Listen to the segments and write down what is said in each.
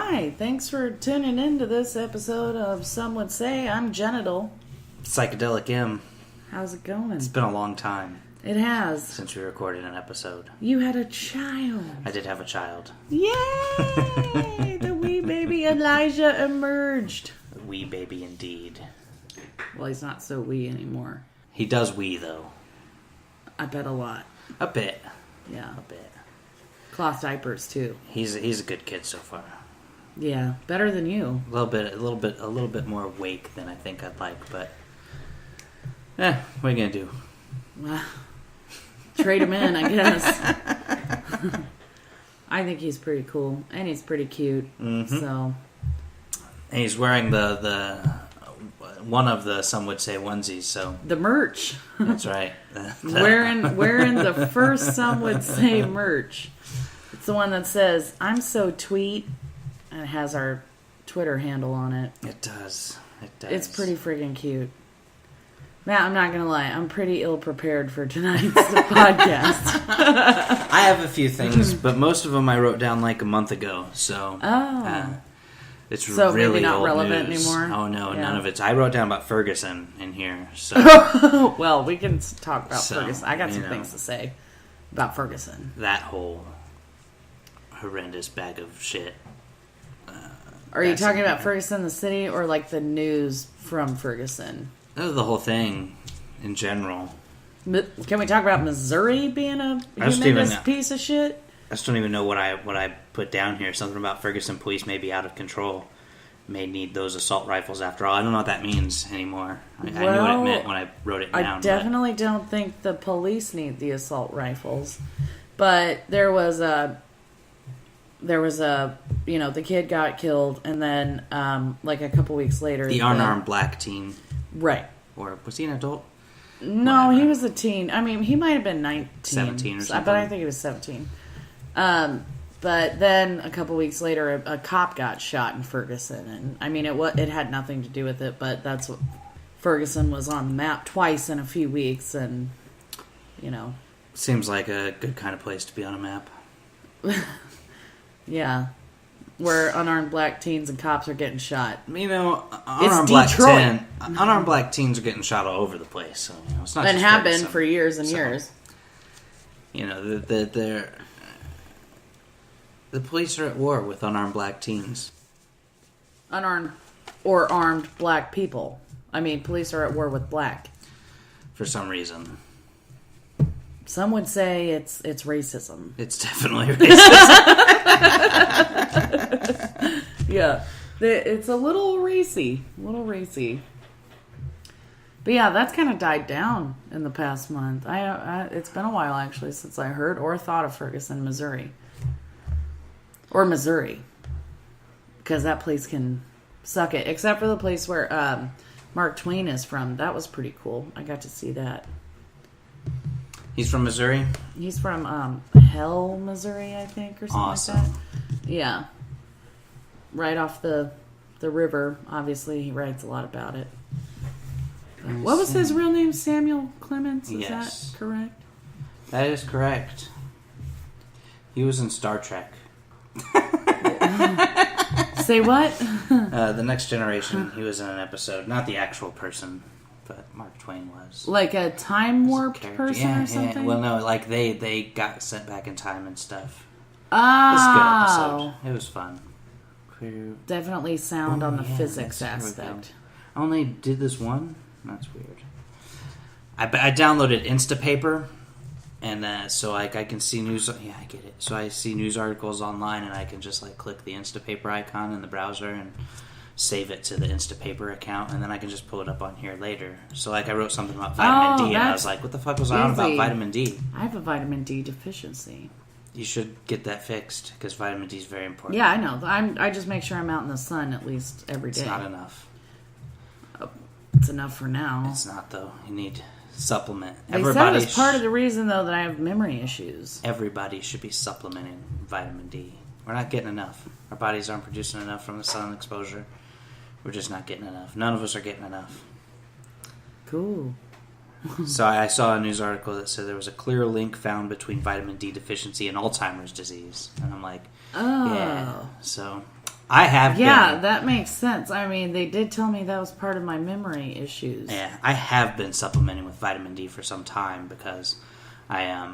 Hi, thanks for tuning in to this episode of Some Would Say I'm Genital. Psychedelic M. How's it going? It's been a long time. It has. Since we recorded an episode. You had a child. I did have a child. Yay! The wee baby Elijah emerged. A wee baby indeed. Well, he's not so wee anymore. He does wee, though. I bet a lot. A bit. Yeah. A bit. Cloth diapers, too. He's a good kid so far. Yeah, better than you. A little bit more awake than I think I'd like, but what are you gonna do? Well, trade him in, I guess. I think he's pretty cool, and he's pretty cute. Mm-hmm. So, and he's wearing the one of the some would say onesies. So the merch. That's right. wearing the first some would say merch. It's the one that says "I'm so tweet." And it has our Twitter handle on it. It does. It's pretty friggin' cute. Matt, I'm not going to lie. I'm pretty ill-prepared for tonight's podcast. I have a few things, but most of them I wrote down like a month ago. So it's so really maybe not old relevant news. anymore? Oh, no, yeah. None of it. I wrote down about Ferguson in here. So well, we can talk about Ferguson. I got some things to say about Ferguson. That whole horrendous bag of shit. Are you talking about Ferguson, the city, or like the news from Ferguson? Oh, the whole thing in general. Can we talk about Missouri being a humongous piece of shit? I just don't even know what I put down here. Something about Ferguson police may be out of control. May need those assault rifles after all. I don't know what that means anymore. I knew what it meant when I wrote it down. I definitely don't think the police need the assault rifles. But there was a, the kid got killed, and then, like a couple weeks later... The unarmed black teen. Right. Or, was he an adult? No, he was a teen. I mean, he might have been 19. 17 or something. But I think he was 17. But then, a couple weeks later, a cop got shot in Ferguson. And, I mean, it had nothing to do with it, but that's what... Ferguson was on the map twice in a few weeks, and, Seems like a good kind of place to be on a map. Yeah, where unarmed black teens and cops are getting shot. Unarmed black teens are getting shot all over the place. So it's not. And have been for years and years. The police are at war with unarmed black teens. Unarmed or armed black people. I mean, police are at war with black. For some reason. Some would say it's racism. It's definitely racism. Yeah, it's a little racy. But yeah, that's kind of died down in the past month. It's been a while, actually, since I heard or thought of Ferguson, Missouri. Or Missouri. Because that place can suck it. Except for the place where Mark Twain is from. That was pretty cool. I got to see that. He's from Missouri? He's from Hell, Missouri, I think, or something like that. Yeah. Right off the river. Obviously, he writes a lot about it. What was his real name? Samuel Clemens? Is that correct? That is correct. He was in Star Trek. Say what? The Next Generation. He was in an episode. Not the actual person. But Mark Twain was. Like a time warped person or something? Yeah. Well, no, like they got sent back in time and stuff. Oh. It was a good episode. It was fun. Definitely sound on the physics aspect. I only did this one? That's weird. I downloaded Instapaper, and so I can see news. Yeah, I get it. So I see news articles online, and I can just click the Instapaper icon in the browser and save it to the Instapaper account, and then I can just pull it up on here later. So I wrote something about vitamin D, and I was like, what the fuck was on about vitamin D? I have a vitamin D deficiency. You should get that fixed, because vitamin D is very important. Yeah, I know. I just make sure I'm out in the sun at least every day. It's not enough. It's enough for now. It's not, though. You need supplement. They said it was part of the reason, though, that I have memory issues. Everybody should be supplementing vitamin D. We're not getting enough. Our bodies aren't producing enough from the sun exposure. We're just not getting enough. None of us are getting enough. Cool. So I saw a news article that said there was a clear link found between vitamin D deficiency and Alzheimer's disease. And I'm like, yeah. So I have Yeah, been. that makes sense. I mean, they did tell me that was part of my memory issues. Yeah, I have been supplementing with vitamin D for some time because I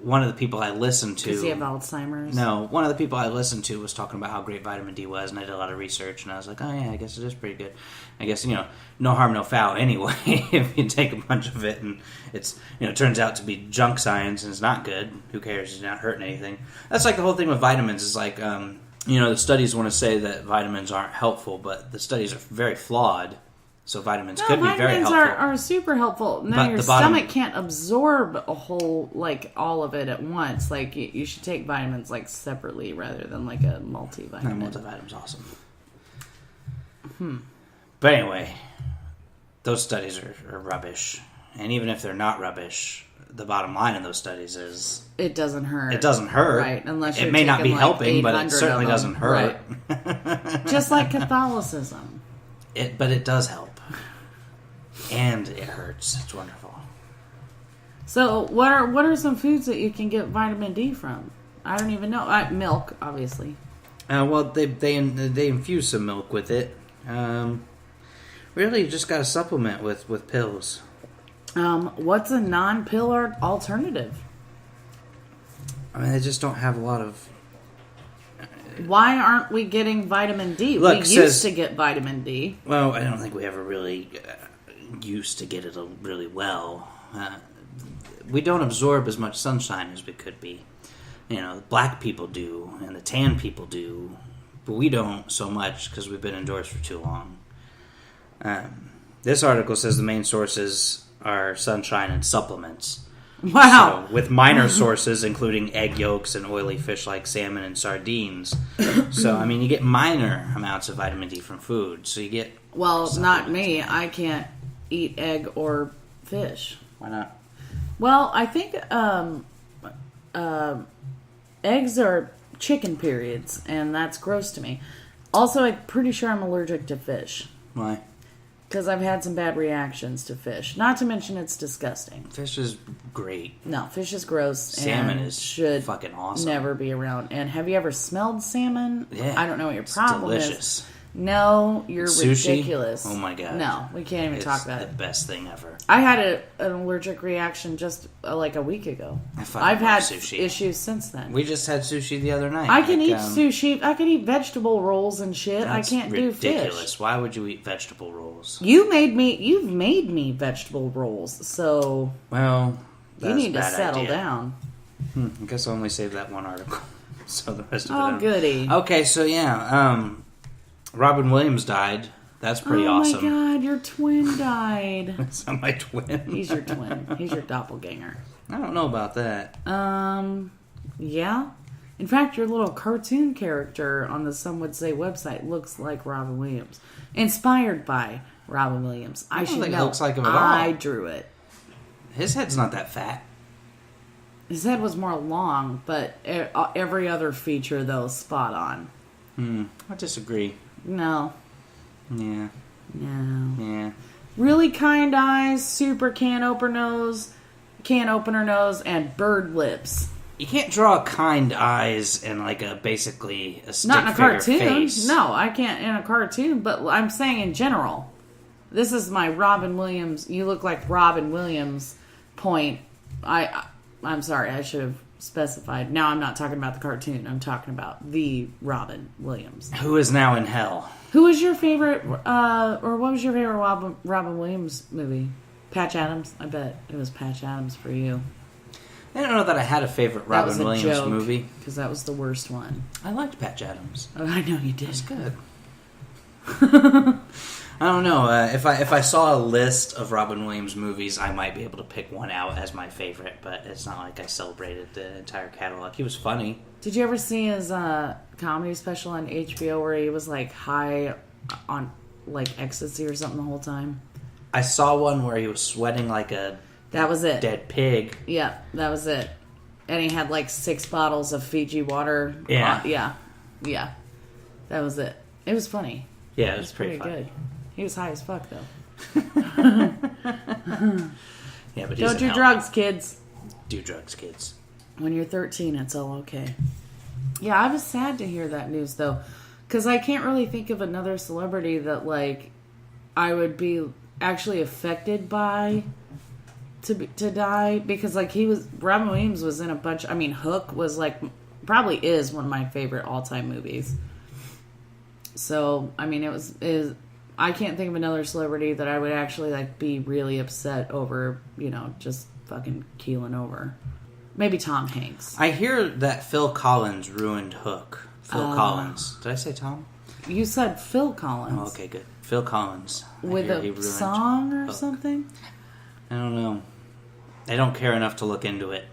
one of the people I listened to... Does he have Alzheimer's? No, one of the people I listened to was talking about how great vitamin D was, and I did a lot of research, and I was like, oh yeah, I guess it is pretty good. I guess, no harm, no foul anyway, if you take a bunch of it, and it's, turns out to be junk science, and it's not good. Who cares? It's not hurting anything. That's like the whole thing with vitamins, is like, the studies want to say that vitamins aren't helpful, but the studies are very flawed. So vitamins could be very helpful. Vitamins are super helpful. Now your stomach can't absorb a whole, all of it at once. Like, you should take vitamins, separately rather than, a multivitamin. No, multivitamin's awesome. But anyway, those studies are rubbish. And even if they're not rubbish, the bottom line of those studies is... It doesn't hurt. It doesn't hurt. Right, unless you're It may not be helping, but it certainly doesn't hurt. Right. Just like Catholicism. But it does help. And it hurts. It's wonderful. So, what are some foods that you can get vitamin D from? I don't even know. Milk, obviously. Well, they infuse some milk with it. Really, you just got to supplement with pills. What's a non-pill alternative? I mean, they just don't have a lot of... Why aren't we getting vitamin D? Look, we used to get vitamin D. Well, I don't think we ever really used to get it really well. We don't absorb as much sunshine as we could be. Black people do, and the tan people do, but we don't so much because we've been indoors for too long. This article says the main sources are sunshine and supplements. Wow. So, with minor sources, including egg yolks and oily fish like salmon and sardines. So, I mean, you get minor amounts of vitamin D from food. So you get... Well, not me. I can't eat egg or fish. Why not? Well, I think eggs are chicken periods, and that's gross to me. Also, I'm pretty sure I'm allergic to fish. Why? Because I've had some bad reactions to fish. Not to mention it's disgusting. Fish is great. No, fish is gross. Salmon and is should fucking awesome. Never be around. And have you ever smelled salmon? Yeah. I don't know what your problem delicious. is. No, you're Sushi? ridiculous. Oh my god. No, we can't even talk about it. It's it. the best thing ever. I had an allergic reaction just a week ago. I've had sushi. Issues since then. We just had sushi the other night. I can eat sushi. I can eat vegetable rolls and shit. I can't do fish. Ridiculous. Why would you eat vegetable rolls? You've made me vegetable rolls, so well, you need to bad settle idea. down. I guess I'll only save that one article. So the rest of it. Oh, goody. Okay, so yeah, Robin Williams died. That's pretty awesome. Oh my god, your twin died. That's not my twin. He's your twin. He's your doppelganger. I don't know about that. Yeah. In fact, your little cartoon character on the Some Would Say website looks like Robin Williams. Inspired by Robin Williams. I should think know. it looks like him at all. I drew it. His head's not that fat. His head was more long, but every other feature, though, spot on. I disagree. No. Yeah. No. Yeah. Really kind eyes, super can opener nose, and bird lips. You can't draw kind eyes and basically a stick Not in a figure cartoon. face. No, I can't in a cartoon, but I'm saying in general. This is my Robin Williams, you look like Robin Williams point. I'm sorry, I should have specified. Now I'm not talking about the cartoon. I'm talking about the Robin Williams. Who is now in hell? Who was your favorite, or what was your favorite Robin Williams movie? Patch Adams? I bet it was Patch Adams for you. I don't know that I had a favorite Robin Williams movie. Because that was the worst one. I liked Patch Adams. Oh, I know you did. It's good. I don't know. If I saw a list of Robin Williams movies, I might be able to pick one out as my favorite, but it's not like I celebrated the entire catalog. He was funny. Did you ever see his comedy special on HBO where he was high on ecstasy or something the whole time? I saw one where he was sweating like a that was it. Dead pig. Yeah, that was it. And he had 6 bottles of Fiji water. Yeah. Yeah. That was it. It was funny. Yeah, it was pretty good. He was high as fuck, though. Yeah, but don't do drugs, kids. Do drugs, kids. When you're 13, it's all okay. Yeah, I was sad to hear that news though, because I can't really think of another celebrity that like I would be actually affected by to die, because like Robin Williams was in a bunch. I mean, Hook was like probably is one of my favorite all time movies. So I mean, I can't think of another celebrity that I would actually like be really upset over. You know, just fucking keeling over. Maybe Tom Hanks. I hear that Phil Collins ruined Hook. Phil Collins. Did I say Tom? You said Phil Collins. Oh, okay, good. Phil Collins. With a song or something? I don't know. I don't care enough to look into it.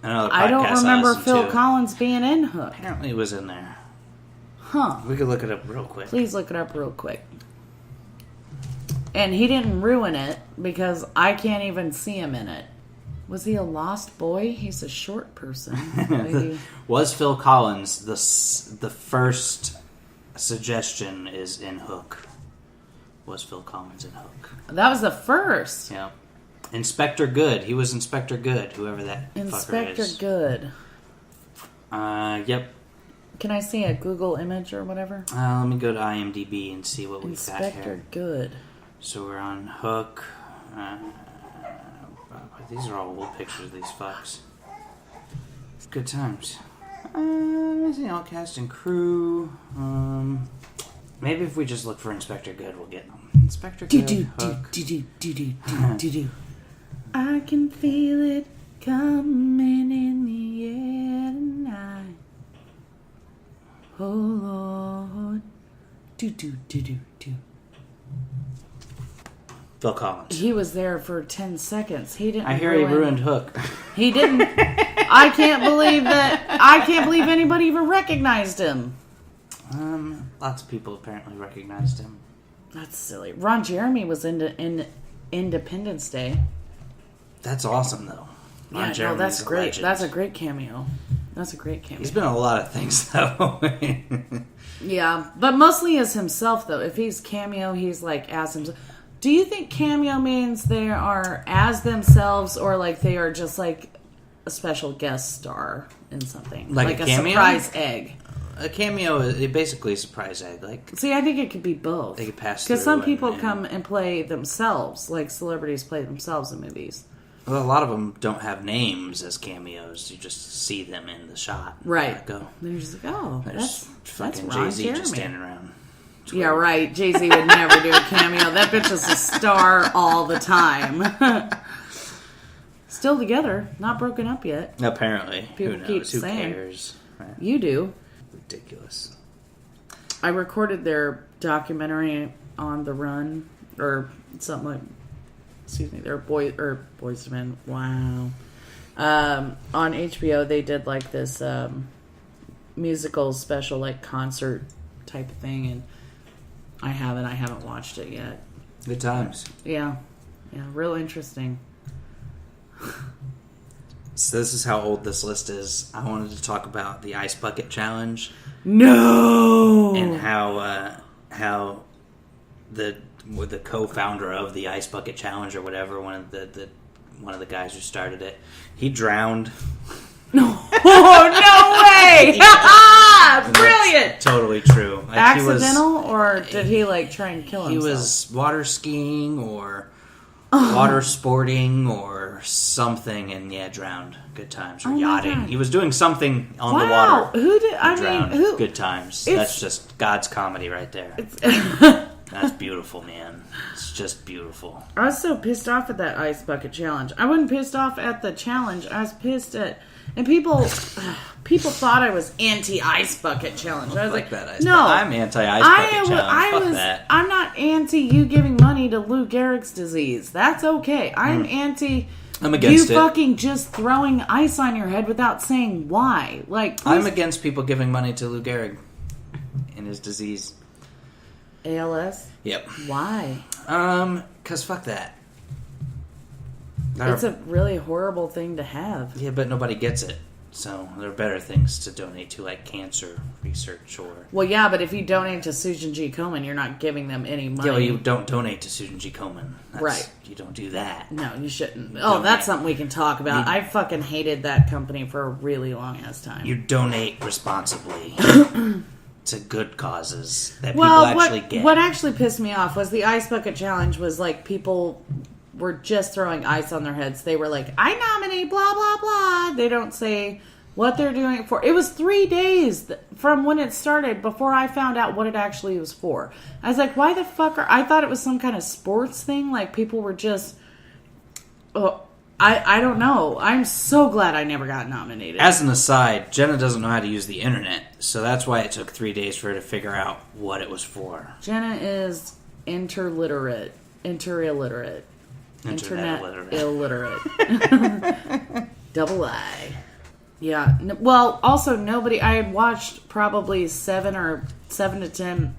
I don't remember Phil Collins being in Hook. Apparently he was in there. Huh. We could look it up real quick. Please look it up real quick. And he didn't ruin it because I can't even see him in it. Was he a lost boy? He's a short person. Was Phil Collins the first suggestion is in Hook? Was Phil Collins in Hook? That was the first. Yeah. Inspector Good. He was Inspector Good, whoever that fucker is. Inspector Good. Yep. Can I see a Google image or whatever? Let me go to IMDb and see what we've got here. Inspector Good. So we're on Hook. These are all old pictures of these fucks. Good times. Let's see, all cast and crew. Maybe if we just look for Inspector Good, we'll get them. Inspector Good, Hook. I can feel it coming in the air tonight. Oh Lord. Phil Collins. He was there for 10 seconds. He didn't. I hear he ruined Hook. He didn't. I can't believe that. I can't believe anybody even recognized him. Lots of people apparently recognized him. That's silly. Ron Jeremy was in Independence Day. That's awesome, though. Ron Jeremy's that's great. Legend. That's a great cameo. He's been in a lot of things, though. Yeah, but mostly as himself, though. If he's cameo, he's like as himself. Do you think cameo means they are as themselves, or like they are just like a special guest star in something? Like a cameo? Surprise egg. A cameo is basically a surprise egg. See, I think it could be both. They could pass through. Because some people come and play themselves, like celebrities play themselves in movies. Well, a lot of them don't have names as cameos. You just see them in the shot. Right. Go. They're just like, oh, that's fucking Ron Jay-Z Jeremy. just standing around. Yeah, right. Jay-Z would never do a cameo. That bitch is a star all the time. Still together. Not broken up yet. Apparently. People Who knows? keep Who saying. cares? Right. You do. Ridiculous. I recorded their documentary on the run, or something like, excuse me, their Boys to Men. Wow. On HBO, they did like this musical special, like concert type of thing, and I haven't watched it yet. Good times. Yeah, real interesting. So this is how old this list is. I wanted to talk about the Ice Bucket Challenge. No! And how the co-founder of the Ice Bucket Challenge or whatever, one of the guys who started it, he drowned. No! Oh, no way! Brilliant! Totally true. Like, accidental, or did he like try and kill himself? He was water skiing or water sporting or something, and drowned. Good times. Or yachting. He was doing something on the water. Who did? Drowned. Good times. That's just God's comedy right there. That's beautiful, man. It's just beautiful. I was so pissed off at that Ice Bucket Challenge. I wasn't pissed off at the challenge. I was pissed at... And people thought I was anti-Ice Bucket Challenge. I was like that no. I'm anti-Ice Bucket Challenge. Fuck that. I'm not anti you giving money to Lou Gehrig's disease. That's okay. I'm anti... I'm against you it. fucking just throwing ice on your head without saying why. Like, please. I'm against people giving money to Lou Gehrig and his disease. ALS? Yep. Why? 'Cause fuck that. It's a really horrible thing to have. Yeah, but nobody gets it. So there are better things to donate to, like cancer research or... Well, yeah, but if you donate to Susan G. Komen, you're not giving them any money. Yeah, well, you don't donate to Susan G. Komen. Right. You don't do that. No, you shouldn't. That's something we can talk about. I fucking hated that company for a really long ass time. You donate responsibly to good causes that people actually get. What actually pissed me off was the Ice Bucket Challenge was like people were just throwing ice on their heads. They were like, I nominate blah, blah, blah. They don't say what they're doing it for. It was 3 days from when it started before I found out what it actually was for. I was like, why the fuck I thought it was some kind of sports thing. Like people were just... I don't know. I'm so glad I never got nominated. As an aside, Jenna doesn't know how to use the internet, so that's why it took 3 days for her to figure out what it was for. Jenna is internet illiterate. Double I. Yeah. Well, also nobody. I had watched probably 7 to 10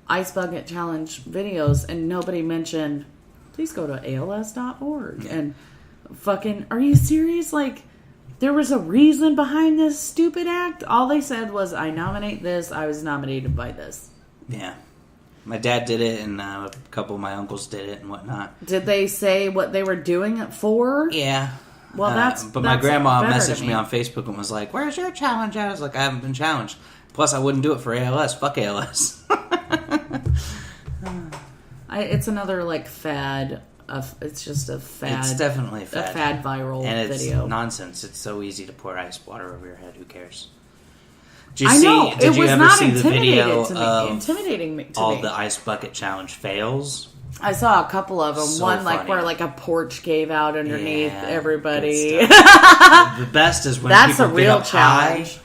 Ice Bucket Challenge videos, and nobody mentioned. Please go to ALS.org. Yeah. And fucking, are you serious? Like, there was a reason behind this stupid act. All they said was, I nominate this. I was nominated by this. Yeah. My dad did it, and a couple of my uncles did it, and whatnot. Did they say what they were doing it for? Yeah. Well, But my grandma messaged me on Facebook and was like, "Where's your challenge?" I was like, "I haven't been challenged. Plus, I wouldn't do it for ALS. Fuck ALS." It's another like fad. It's just a fad. It's definitely a fad. A fad viral and it's video. Nonsense. It's so easy to pour ice water over your head. Who cares? Did you ever see the video intimidating to all me. the Ice Bucket Challenge fails? I saw a couple of them. So One like funny. where like a porch gave out underneath everybody. The best is when That's people a real get up high, challenge.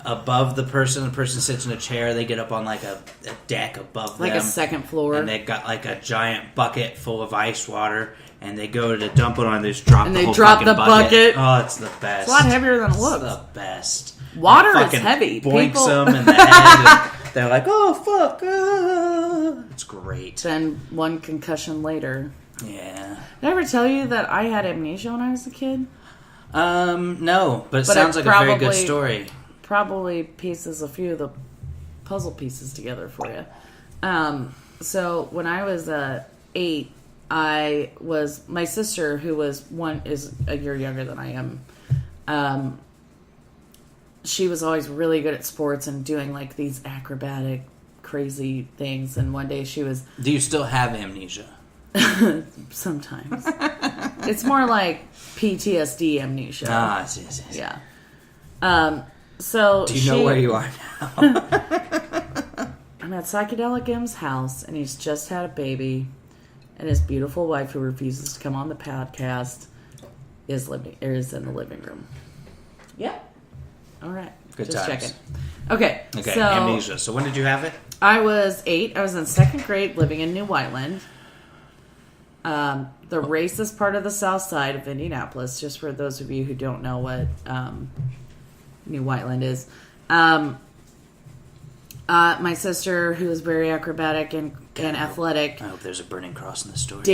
Above the person sits in a chair, they get up on like a deck above like them. a second floor. And they've got like a giant bucket full of ice water, and they go to dump it on, and they just drop the whole fucking bucket. Oh, it's the best. It's a lot heavier than it looks. It's the best. Water is heavy. Boinks them in the head. They're like, oh, fuck. It's great. Then one concussion later. Yeah. Did I ever tell you that I had amnesia when I was a kid? No, but it sounds like a very good story. Probably pieces a few of the puzzle pieces together for you. So when I was 8, my sister, who is a year younger than I am, she was always really good at sports and doing like these acrobatic crazy things, and one day she was... Do you still have amnesia? Sometimes. It's more like PTSD amnesia. Yes. Yeah. So do you know where you are now? I'm at Psychedelic M's house, and he's just had a baby, and his beautiful wife, who refuses to come on the podcast, is in the living room. Yep. All right. Good just times. checking. Okay. So amnesia. So when did you have it? I was 8. I was in 2nd grade, living in New Whiteland. The racist part of the south side of Indianapolis, just for those of you who don't know what New Whiteland is. My sister, who is very acrobatic and athletic... I hope there's a burning cross in the story.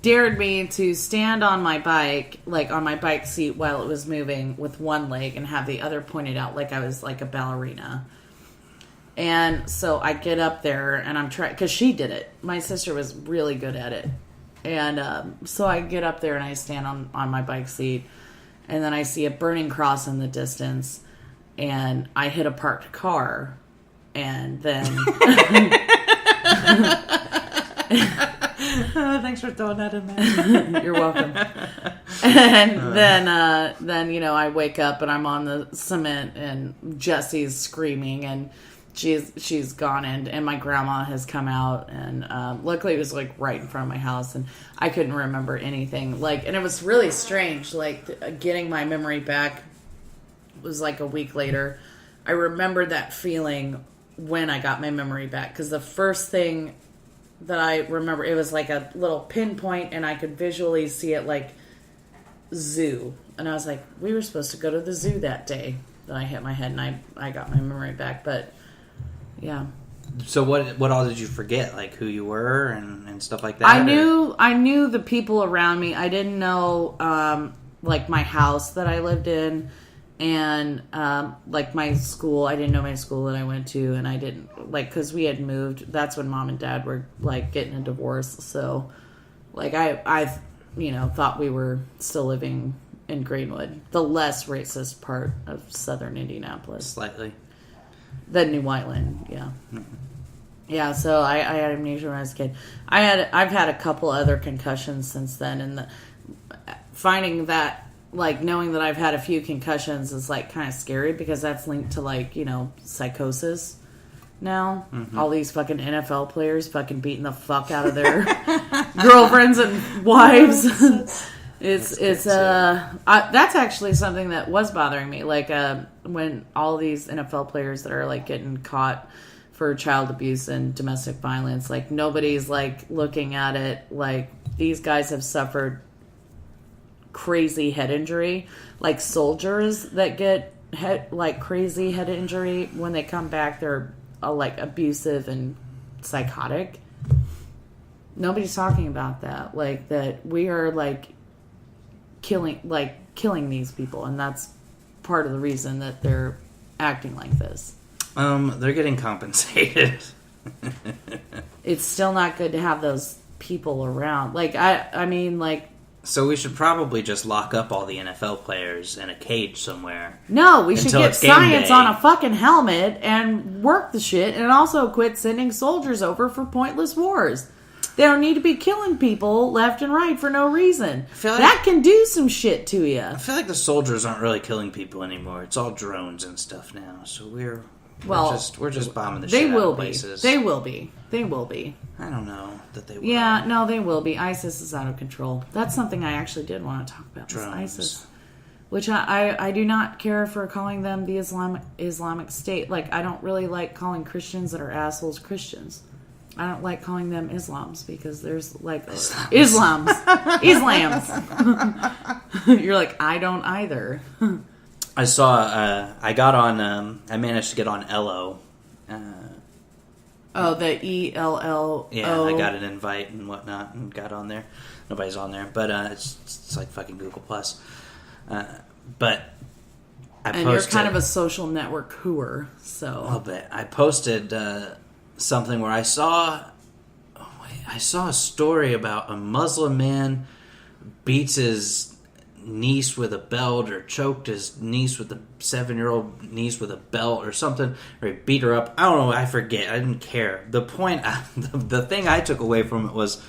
Dared me to stand on my bike, like on my bike seat while it was moving with one leg and have the other pointed out like I was like a ballerina. And so I get up there and I'm trying, because she did it. My sister was really good at it. And so I get up there and I stand on my bike seat, and then I see a burning cross in the distance, and I hit a parked car, and then... Thanks for throwing that in there. You're welcome. And then I wake up and I'm on the cement, and Jessie's screaming, and she's gone, and my grandma has come out, and luckily it was like right in front of my house, and I couldn't remember anything. And it was really strange. Getting my memory back was like a week later. I remembered that feeling when I got my memory back, because the first thing that I remember, it was like a little pinpoint, and I could visually see it like zoo. And I was like, we were supposed to go to the zoo that day. Then I hit my head, and I got my memory back. But yeah. So what all did you forget? Like who you were and stuff like that? I knew the people around me. I didn't know like my house that I lived in, and like my school. I didn't know my school that I went to, and I didn't like because we had moved. That's when mom and dad were like getting a divorce. So like I thought we were still living in Greenwood, the less racist part of southern Indianapolis. Slightly. The New Whiteland, yeah. Mm-hmm. Yeah, so I had amnesia when I was a kid. I've had a couple other concussions since then, and finding that, like, knowing that I've had a few concussions is, like, kind of scary because that's linked to, like, psychosis now. Mm-hmm. All these fucking NFL players fucking beating the fuck out of their girlfriends and wives. That's actually something that was bothering me. Like, when all these NFL players that are, like, getting caught for child abuse and domestic violence, like, nobody's, like, looking at it like these guys have suffered crazy head injury. Like, soldiers that get crazy head injury, when they come back, they're, like, abusive and psychotic. Nobody's talking about that. Like, that we are, like, killing these people, and that's part of the reason that they're acting like this. They're getting compensated. It's still not good to have those people around. Like, I mean, like... So we should probably just lock up all the NFL players in a cage somewhere. No, we should get science on a fucking helmet and work the shit, and also quit sending soldiers over for pointless wars. They don't need to be killing people left and right for no reason. That can do some shit to you. I feel like the soldiers aren't really killing people anymore. It's all drones and stuff now. So we're just bombing the shit out of places. They will be. I don't know that they will. Yeah, no, they will be. ISIS is out of control. That's something I actually did want to talk about. Drones. ISIS. Which I do not care for calling them the Islamic State. Like, I don't really like calling Christians that are assholes Christians. I don't like calling them Islams because there's like Islams. You're like, I don't either. I saw. I got on. I managed to get on Ello. The ELLO. Yeah, I got an invite and whatnot, and got on there. Nobody's on there, but it's like fucking Google Plus. But I posted. You're kind of a social network hooer, so. A little bit. I posted something where I saw a story about a Muslim man beats his niece with a belt, or choked his niece with a 7-year-old niece with a belt or something, or he beat her up. I don't know. I forget. I didn't care. The point, the thing I took away from it was,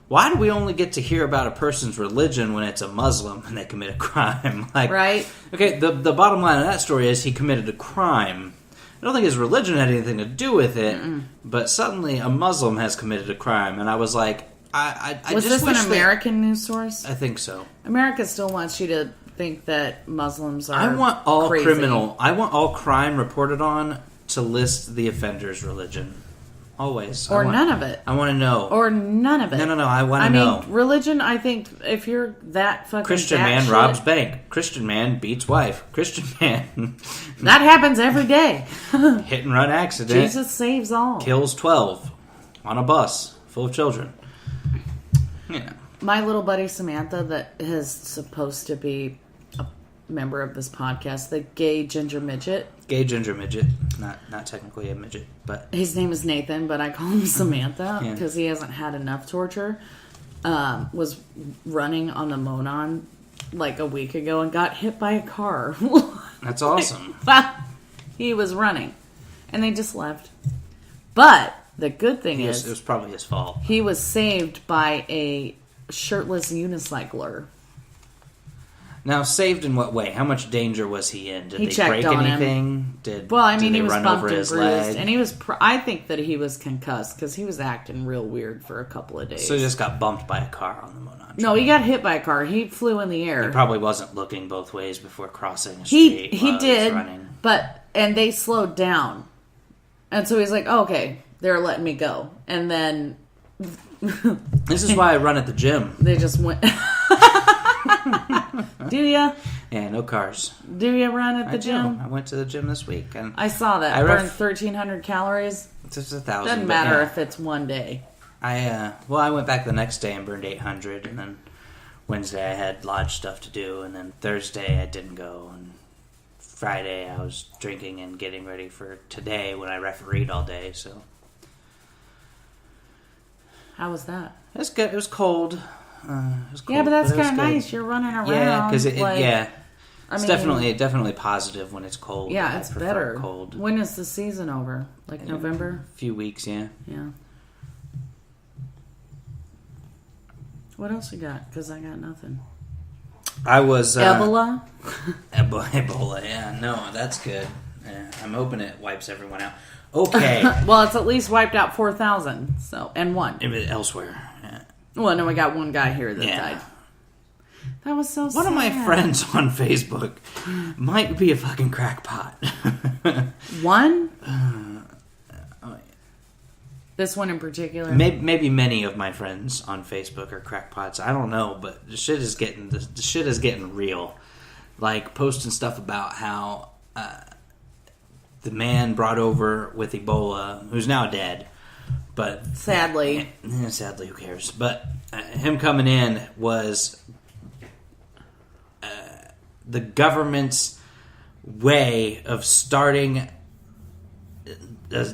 why do we only get to hear about a person's religion when it's a Muslim and they commit a crime? Like, right? Okay. The bottom line of that story is he committed a crime. I don't think his religion had anything to do with it, but suddenly a Muslim has committed a crime, and I was like, was this an American news source? I think so. America still wants you to think that Muslims are I want all crazy. I want all crime reported on to list the offender's religion. Always. None of it. I want to know. Or none of it. No. I want to know. I mean, religion, I think, if you're that fucking Christian man robs bank. Christian man beats wife. Christian man... that happens every day. Hit and run accident. Jesus saves all. Kills 12 on a bus full of children. Yeah. My little buddy Samantha, that is supposed to be a member of this podcast, the gay ginger midget. Gay ginger midget. Not technically a midget, but... His name is Nathan, but I call him Samantha because he hasn't had enough torture. Was running on the Monon like a week ago and got hit by a car. That's awesome. He was running. And they just left. But the good thing is... It was probably his fault. He was saved by a shirtless unicycler. Now, saved in what way? How much danger was he in? Did he they break anything? He was bumped and bruised, and he was. I think that he was concussed because he was acting real weird for a couple of days. So he just got bumped by a car on the Monon. No, he got hit by a car. He flew in the air. He probably wasn't looking both ways before crossing the street. He did, and they slowed down, and so he's like, oh, "Okay, they're letting me go," and then. This is why I run at the gym. They just went. Do ya? Yeah, no cars. Do you run at the gym? I went to the gym this week. And I saw that. I burned 1,300 calories. It's just 1,000. Doesn't matter if it's one day. I went back the next day and burned 800, and then Wednesday I had lodge stuff to do, and then Thursday I didn't go, and Friday I was drinking and getting ready for today when I refereed all day. So How was that? it's good. It was cold. Yeah, but that's kind of nice. You're running around. Yeah, because it's mean, definitely positive when it's cold. Yeah, I it's prefer better. Cold. When is the season over? Like November? A few weeks, yeah. Yeah. What else you got? Because I got nothing. I was Ebola. Ebola. Yeah, no, that's good. Yeah, I'm hoping it wipes everyone out. Okay. Well, it's at least wiped out 4,000. So and one. Elsewhere. Yeah. Well, no, we got one guy here that died. That was so sad. One of my friends on Facebook might be a fucking crackpot. One? This one in particular? Maybe many of my friends on Facebook are crackpots. I don't know, but the shit is getting real. Like posting stuff about how the man brought over with Ebola, who's now dead, but sadly, who cares? But him coming in was the government's way of starting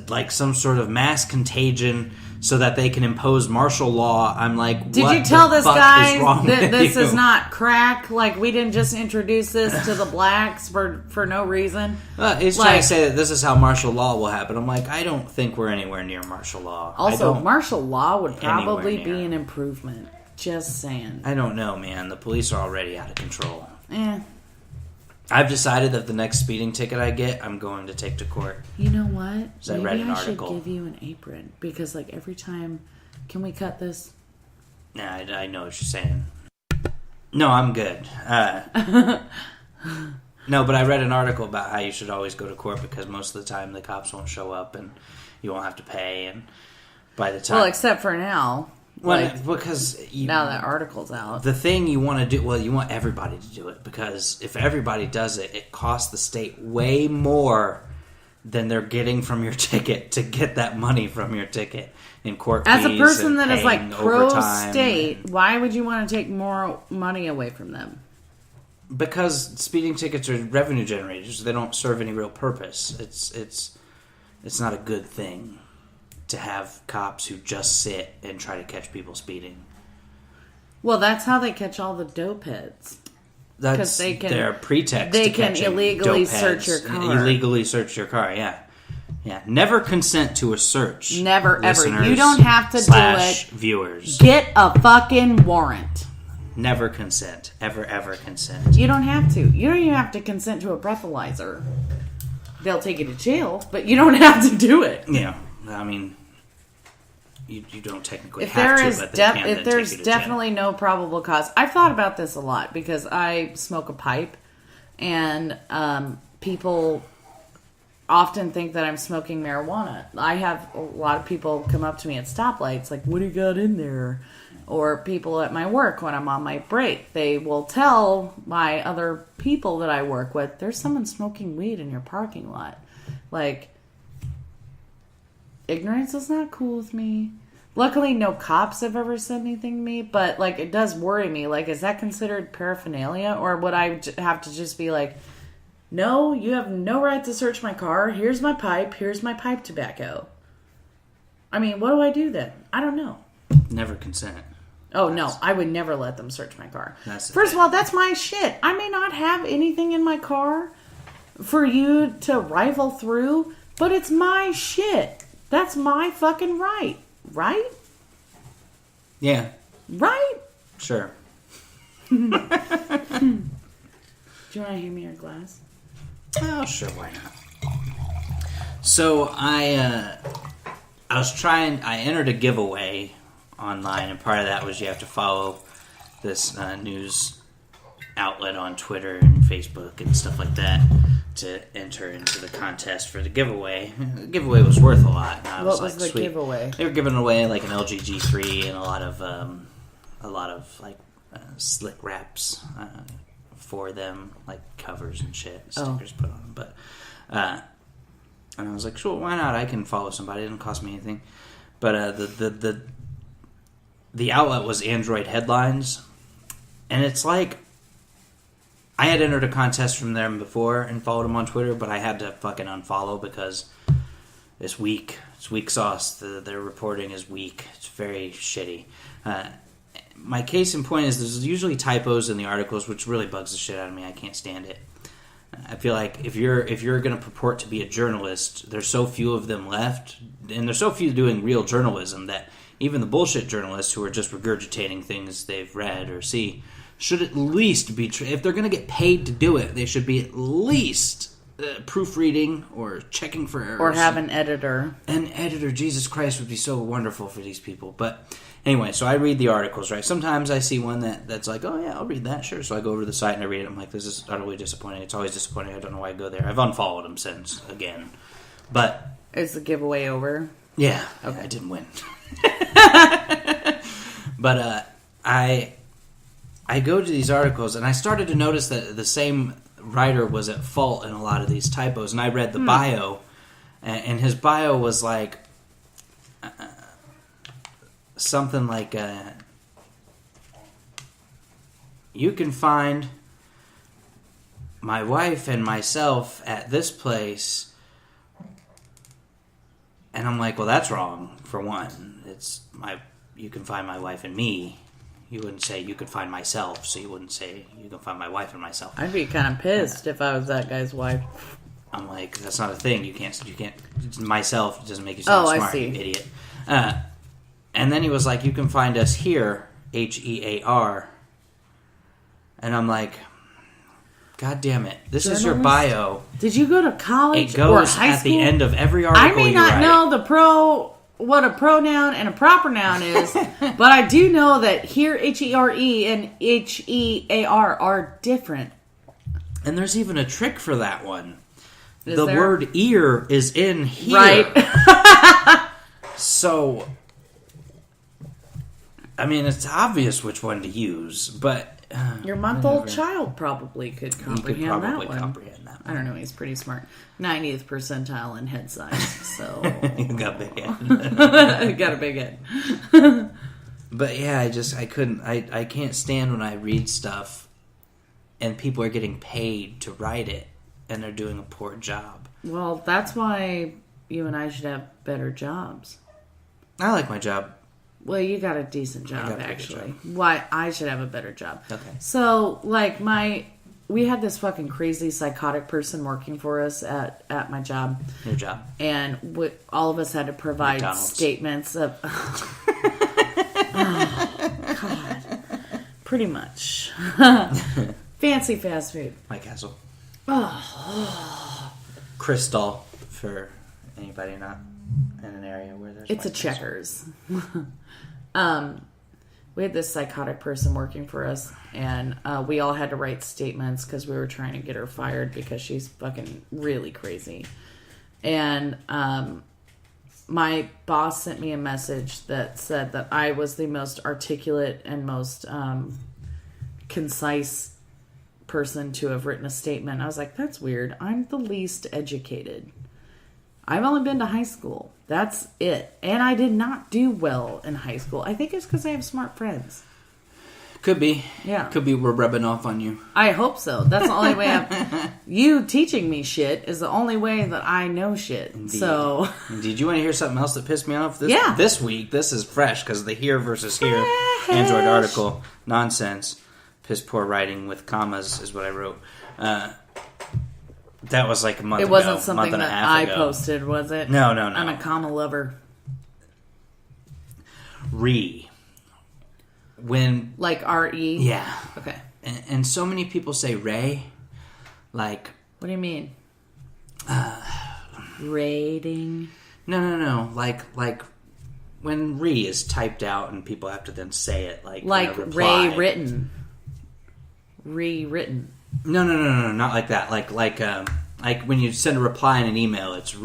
like some sort of mass contagion so that they can impose martial law. I'm like, did you tell this guy that this is not crack? Like, we didn't just introduce this to the blacks for no reason? He's trying to say that this is how martial law will happen. I'm like, I don't think we're anywhere near martial law. Also, martial law would probably be an improvement. Just saying. I don't know, man. The police are already out of control. Eh. I've decided that the next speeding ticket I get, I'm going to take to court. You know what? I read an article. Should give you an apron because, like, every time, can we cut this? Nah, I know what you're saying. No, I'm good. No, but I read an article about how you should always go to court because most of the time the cops won't show up and you won't have to pay. And by the time, well, except for now. Well, because now that article's out. The thing you want to do, you want everybody to do it because if everybody does it, it costs the state way more than they're getting from your ticket to get that money from your ticket in court fees. As a person that is like pro-state, and why would you want to take more money away from them? Because speeding tickets are revenue generators; they don't serve any real purpose. It's not a good thing to have cops who just sit and try to catch people speeding. Well, that's how they catch all the dope heads. That's their pretext. They can illegally search your car. Illegally search your car, yeah. Yeah. Never consent to a search. Never, ever. You don't have to do it. Viewers. Get a fucking warrant. Never consent. Ever consent. You don't have to. You don't even have to consent to a breathalyzer. They'll take you to jail, but you don't have to do it. Yeah. I mean, you don't technically have to, but if there's definitely no probable cause. I've thought about this a lot because I smoke a pipe, and people often think that I'm smoking marijuana. I have a lot of people come up to me at stoplights like, what do you got in there? Or people at my work when I'm on my break. They will tell my other people that I work with, there's someone smoking weed in your parking lot. Like, ignorance is not cool with me. Luckily, no cops have ever said anything to me, but, like, it does worry me. Like, is that considered paraphernalia? Or would I have to just be like, no, you have no right to search my car. Here's my pipe tobacco. I mean, what do I do then? I don't know. Never consent. Oh, no, I would never let them search my car. First of all, that's my shit. I may not have anything in my car for you to rifle through, but it's my shit. That's my fucking right. Right? Yeah. Right? Sure. Do you want to hand me your glass? Oh, sure, why not? So I entered a giveaway online, and part of that was you have to follow this news outlet on Twitter and Facebook and stuff like that to enter into the contest for the giveaway. The giveaway was worth a lot. And I what was the giveaway? They were giving away like an LG G3 and a lot of like slick wraps for them, like covers and shit, stickers put on them. But and I was like, sure, why not? I can follow somebody. It didn't cost me anything. But the outlet was Android Headlines. And it's like, I had entered a contest from them before and followed them on Twitter, but I had to fucking unfollow because it's weak. It's weak sauce. Their reporting is weak. It's very shitty. My case in point is there's usually typos in the articles, which really bugs the shit out of me. I can't stand it. I feel like if you're going to purport to be a journalist, there's so few of them left, and there's so few doing real journalism that even the bullshit journalists who are just regurgitating things they've read or see should at least be... if they're going to get paid to do it, they should be at least proofreading or checking for errors. Or have an editor. An editor, Jesus Christ, would be so wonderful for these people. But anyway, so I read the articles, right? Sometimes I see one that's like, oh yeah, I'll read that, sure. So I go over to the site and I read it. I'm like, this is utterly disappointing. It's always disappointing. I don't know why I go there. I've unfollowed them since, again. But... is the giveaway over? Yeah. Okay. I didn't win. But I go to these articles and I started to notice that the same writer was at fault in a lot of these typos. And I read the bio, and his bio was like something like, you can find my wife and myself at this place. And I'm like, well, that's wrong, for one. You can find my wife and me. You wouldn't say you could find myself, so you wouldn't say you can find my wife and myself. I'd be kind of pissed if I was that guy's wife. I'm like, that's not a thing. You can't. Myself doesn't make you sound smart, I see. You idiot. And then he was like, you can find us here, HEAR. And I'm like, God damn it! This is your bio. Did you go to college It goes or high at school? the end of every article. I may not know what a pronoun and a proper noun is, but I do know that here HERE and HEAR are different. And there's even a trick for that one. Is the there? word ear is in here. Right. So, I mean, it's obvious which one to use, but... Your month-old child probably could comprehend that one. comprehend that one. I don't know, he's pretty smart. 90th percentile in head size, so... You got big head. Got a big head. But yeah, I couldn't... I can't stand when I read stuff and people are getting paid to write it and they're doing a poor job. Well, that's why you and I should have better jobs. I like my job. Well, you got a decent job, actually. Why I should have a better job. Okay. So, like, we had this fucking crazy psychotic person working for us at my job. Your job. And all of us had to provide statements of... Oh, God. Pretty much. Fancy fast food. My castle. Oh. Crystal, for anybody not in an area where there's... It's a Checkers. We had this psychotic person working for us, and we all had to write statements because we were trying to get her fired because she's fucking really crazy. And my boss sent me a message that said that I was the most articulate and most concise person to have written a statement. I was like, that's weird. I'm the least educated. I've only been to high school. That's it. And I did not do well in high school. I think it's because I have smart friends. Could be. Yeah. Could be we're rubbing off on you. I hope so. That's the only way you teaching me shit is the only way that I know shit. Indeed. So. Did you want to hear something else that pissed me off Yeah. This week? This is fresh because the here versus here Android article. Nonsense. Piss poor writing with commas is what I wrote. That was like a month ago. It wasn't something month and a that half I ago. posted, was it? No. I'm a comma lover. When... Like R-E? Yeah. Okay. And so many people say Ray. Like... What do you mean? Rating? No. Like when re is typed out and people have to then say it. Like Ray written. Rewritten. No. Not like that. Like when you send a reply in an email, it's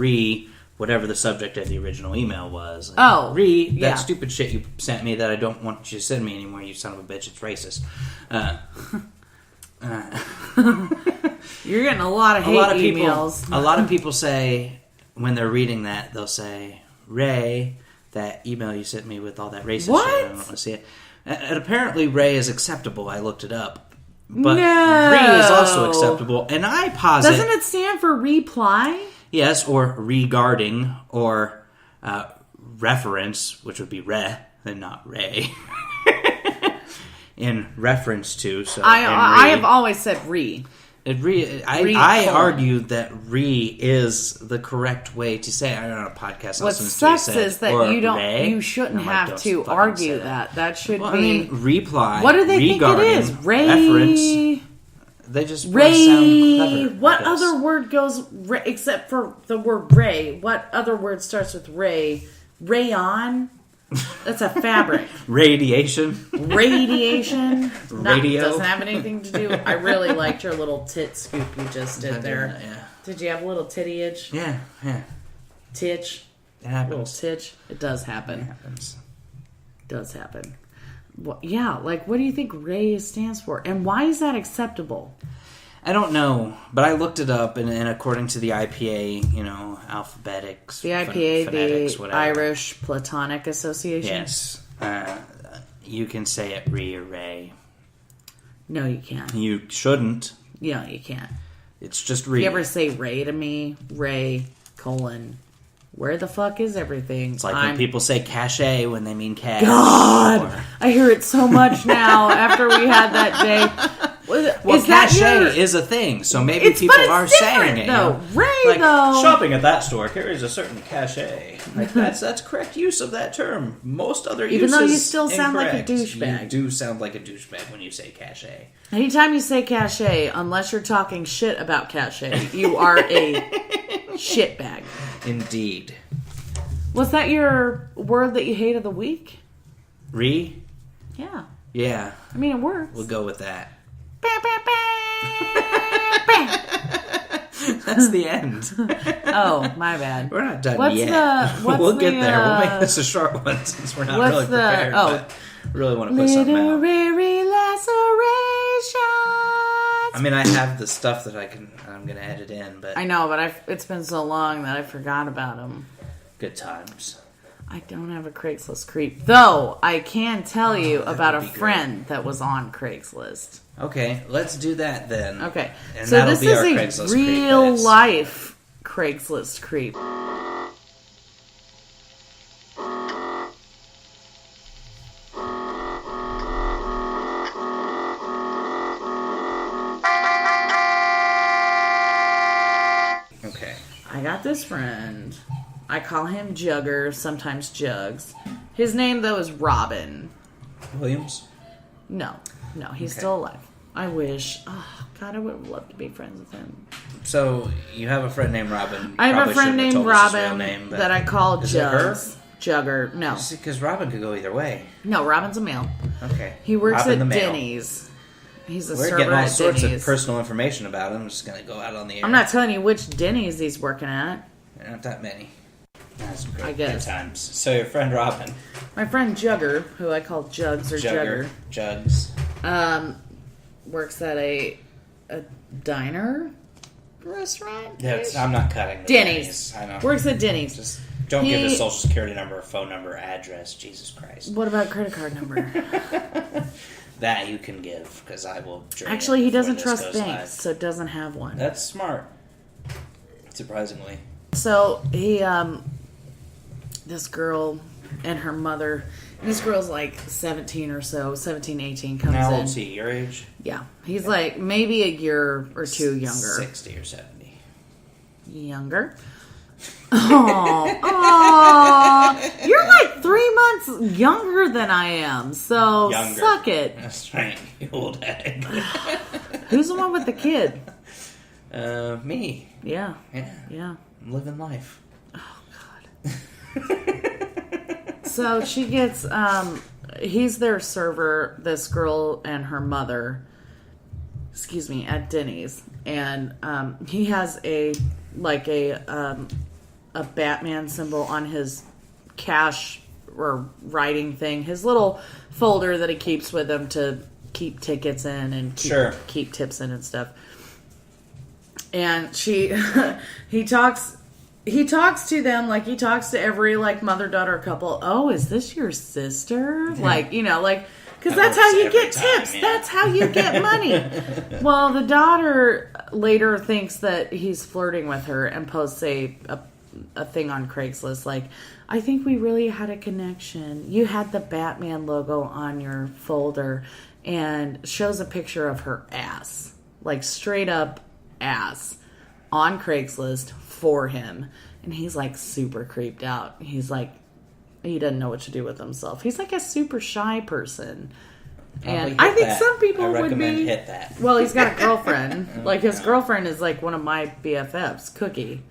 whatever the subject of the original email was. Like, that stupid shit you sent me that I don't want you to send me anymore, you son of a bitch. It's racist. You're getting a lot of hate emails. A lot of people say, when they're reading that, they'll say, Ray, that email you sent me with all that racist What? shit. I don't want to see it. And apparently Ray is acceptable. I looked it up. But No. re is also acceptable. And I posit... Doesn't it stand for reply? Yes, or regarding, or reference, which would be re, and not ray. In reference to, so I have always said re. I argue that re is the correct way to say it. I don't know, on a podcast. What sucks is that you shouldn't have to argue that. That should be reply. What do they think it is? Ray. Reference. They just Ray. sound clever. What other word goes except for the word ray? What other word starts with ray? Rayon. That's a fabric. Radiation. Radiation. Radio. Doesn't have anything to do. I really liked your little tit scoop you just did there. Yeah. Did you have a little titty itch? Yeah. Titch. It happens. Little titch. It does happen. It happens. Does happen. Well, yeah, like what do you think Ray stands for? And why is that acceptable? I don't know, but I looked it up, and according to the IPA, alphabetics, The IPA, phonetics, the whatever. Irish Platonic Association? Yes. You can say it re or ray. No, you can't. You shouldn't. Yeah, you can't. It's just re. If you ever say Ray to me, Ray, colon, where the fuck is everything? It's like when people say cachet when they mean cash. God! I hear it so much now after we had that day. Well, cachet is a thing, so maybe people are saying it. Though. Ray, like, though. shopping at that store carries a certain cachet. Like, that's correct use of that term. Most other uses Even though you still sound like a incorrect. douchebag. You do sound like a douchebag when you say cachet. Anytime you say cachet, unless you're talking shit about cachet, you are a shitbag. Indeed. Was that your word that you hate of the week? Re? Yeah. Yeah. I mean, it works. We'll go with that. Bam, bam, bam. That's the end. Oh, my bad. We're not done What's yet. We'll get there. We'll make this a short one since we're not really prepared. But really want to put something out. Literary laceration. I mean, I have the stuff that I'm going to edit in, but I know, but it's been so long that I forgot about them. good times. I don't have a Craigslist creep. Though, I can tell you about a would be friend that was on Craigslist. Okay, let's do that then. Okay, And so that'll this be is our a Craigslist creep, real but it's- life Craigslist creep. Okay. I got this friend. I call him Jugger, sometimes Jugs. His name, though, is Robin. Williams? No, he's still alive. I wish. Oh, God, I would have loved to be friends with him. So, you have a friend named Robin. I have a Probably friend shouldn't have named told us his real Robin name, but that I call is it her? Jugs. Jugger. No. Because Robin could go either way. No, Robin's a male. Okay. He works Robin the at male. Denny's. He's a We're server getting all at sorts Denny's. of personal information about him. I'm just going to go out on the air. I'm not telling you which Denny's he's working at. There aren't that many. That's great. I guess. Good times. So, your friend Robin. My friend Jugger, who I call Jugs or Jugger, Jugs. works at a diner restaurant. That's, I'm not cutting the Denny's. I know. Works at Denny's. Just don't give his social security number, phone number, address. Jesus Christ. What about credit card number? That you can give, because I will drain Actually, it he before doesn't this trust goes banks, live. so doesn't have one. That's smart. Surprisingly. So he, this girl and her mother, this girl's like 17 or so, 17, 18, comes Now, in. let's see, your age? Yeah. He's like maybe a year or two younger. 60 or 70. Younger. Oh, you're like 3 months younger than I am, so Younger. suck it. That's right, you old egg. Who's the one with the kid? Me. Yeah. Yeah. I'm living life. So she gets, he's their server, this girl and her mother, at Denny's. And he has a Batman symbol on his cash or writing thing, his little folder that he keeps with him to keep tickets in and keep tips in and stuff. And he talks he talks to them like he talks to every like mother-daughter couple. Oh, is this your sister? Like, you know, like, because that's how you get tips. Yeah. That's how you get money. Well, the daughter later thinks that he's flirting with her and posts a thing on Craigslist like, I think we really had a connection. You had the Batman logo on your folder, and shows a picture of her ass, like straight up ass, on Craigslist for him. And he's like super creeped out. He's like, he doesn't know what to do with himself. He's like a super shy person. And I think some people would be. Hit that. Well, he's got a girlfriend. Like his girlfriend is like one of my BFFs, Cookie.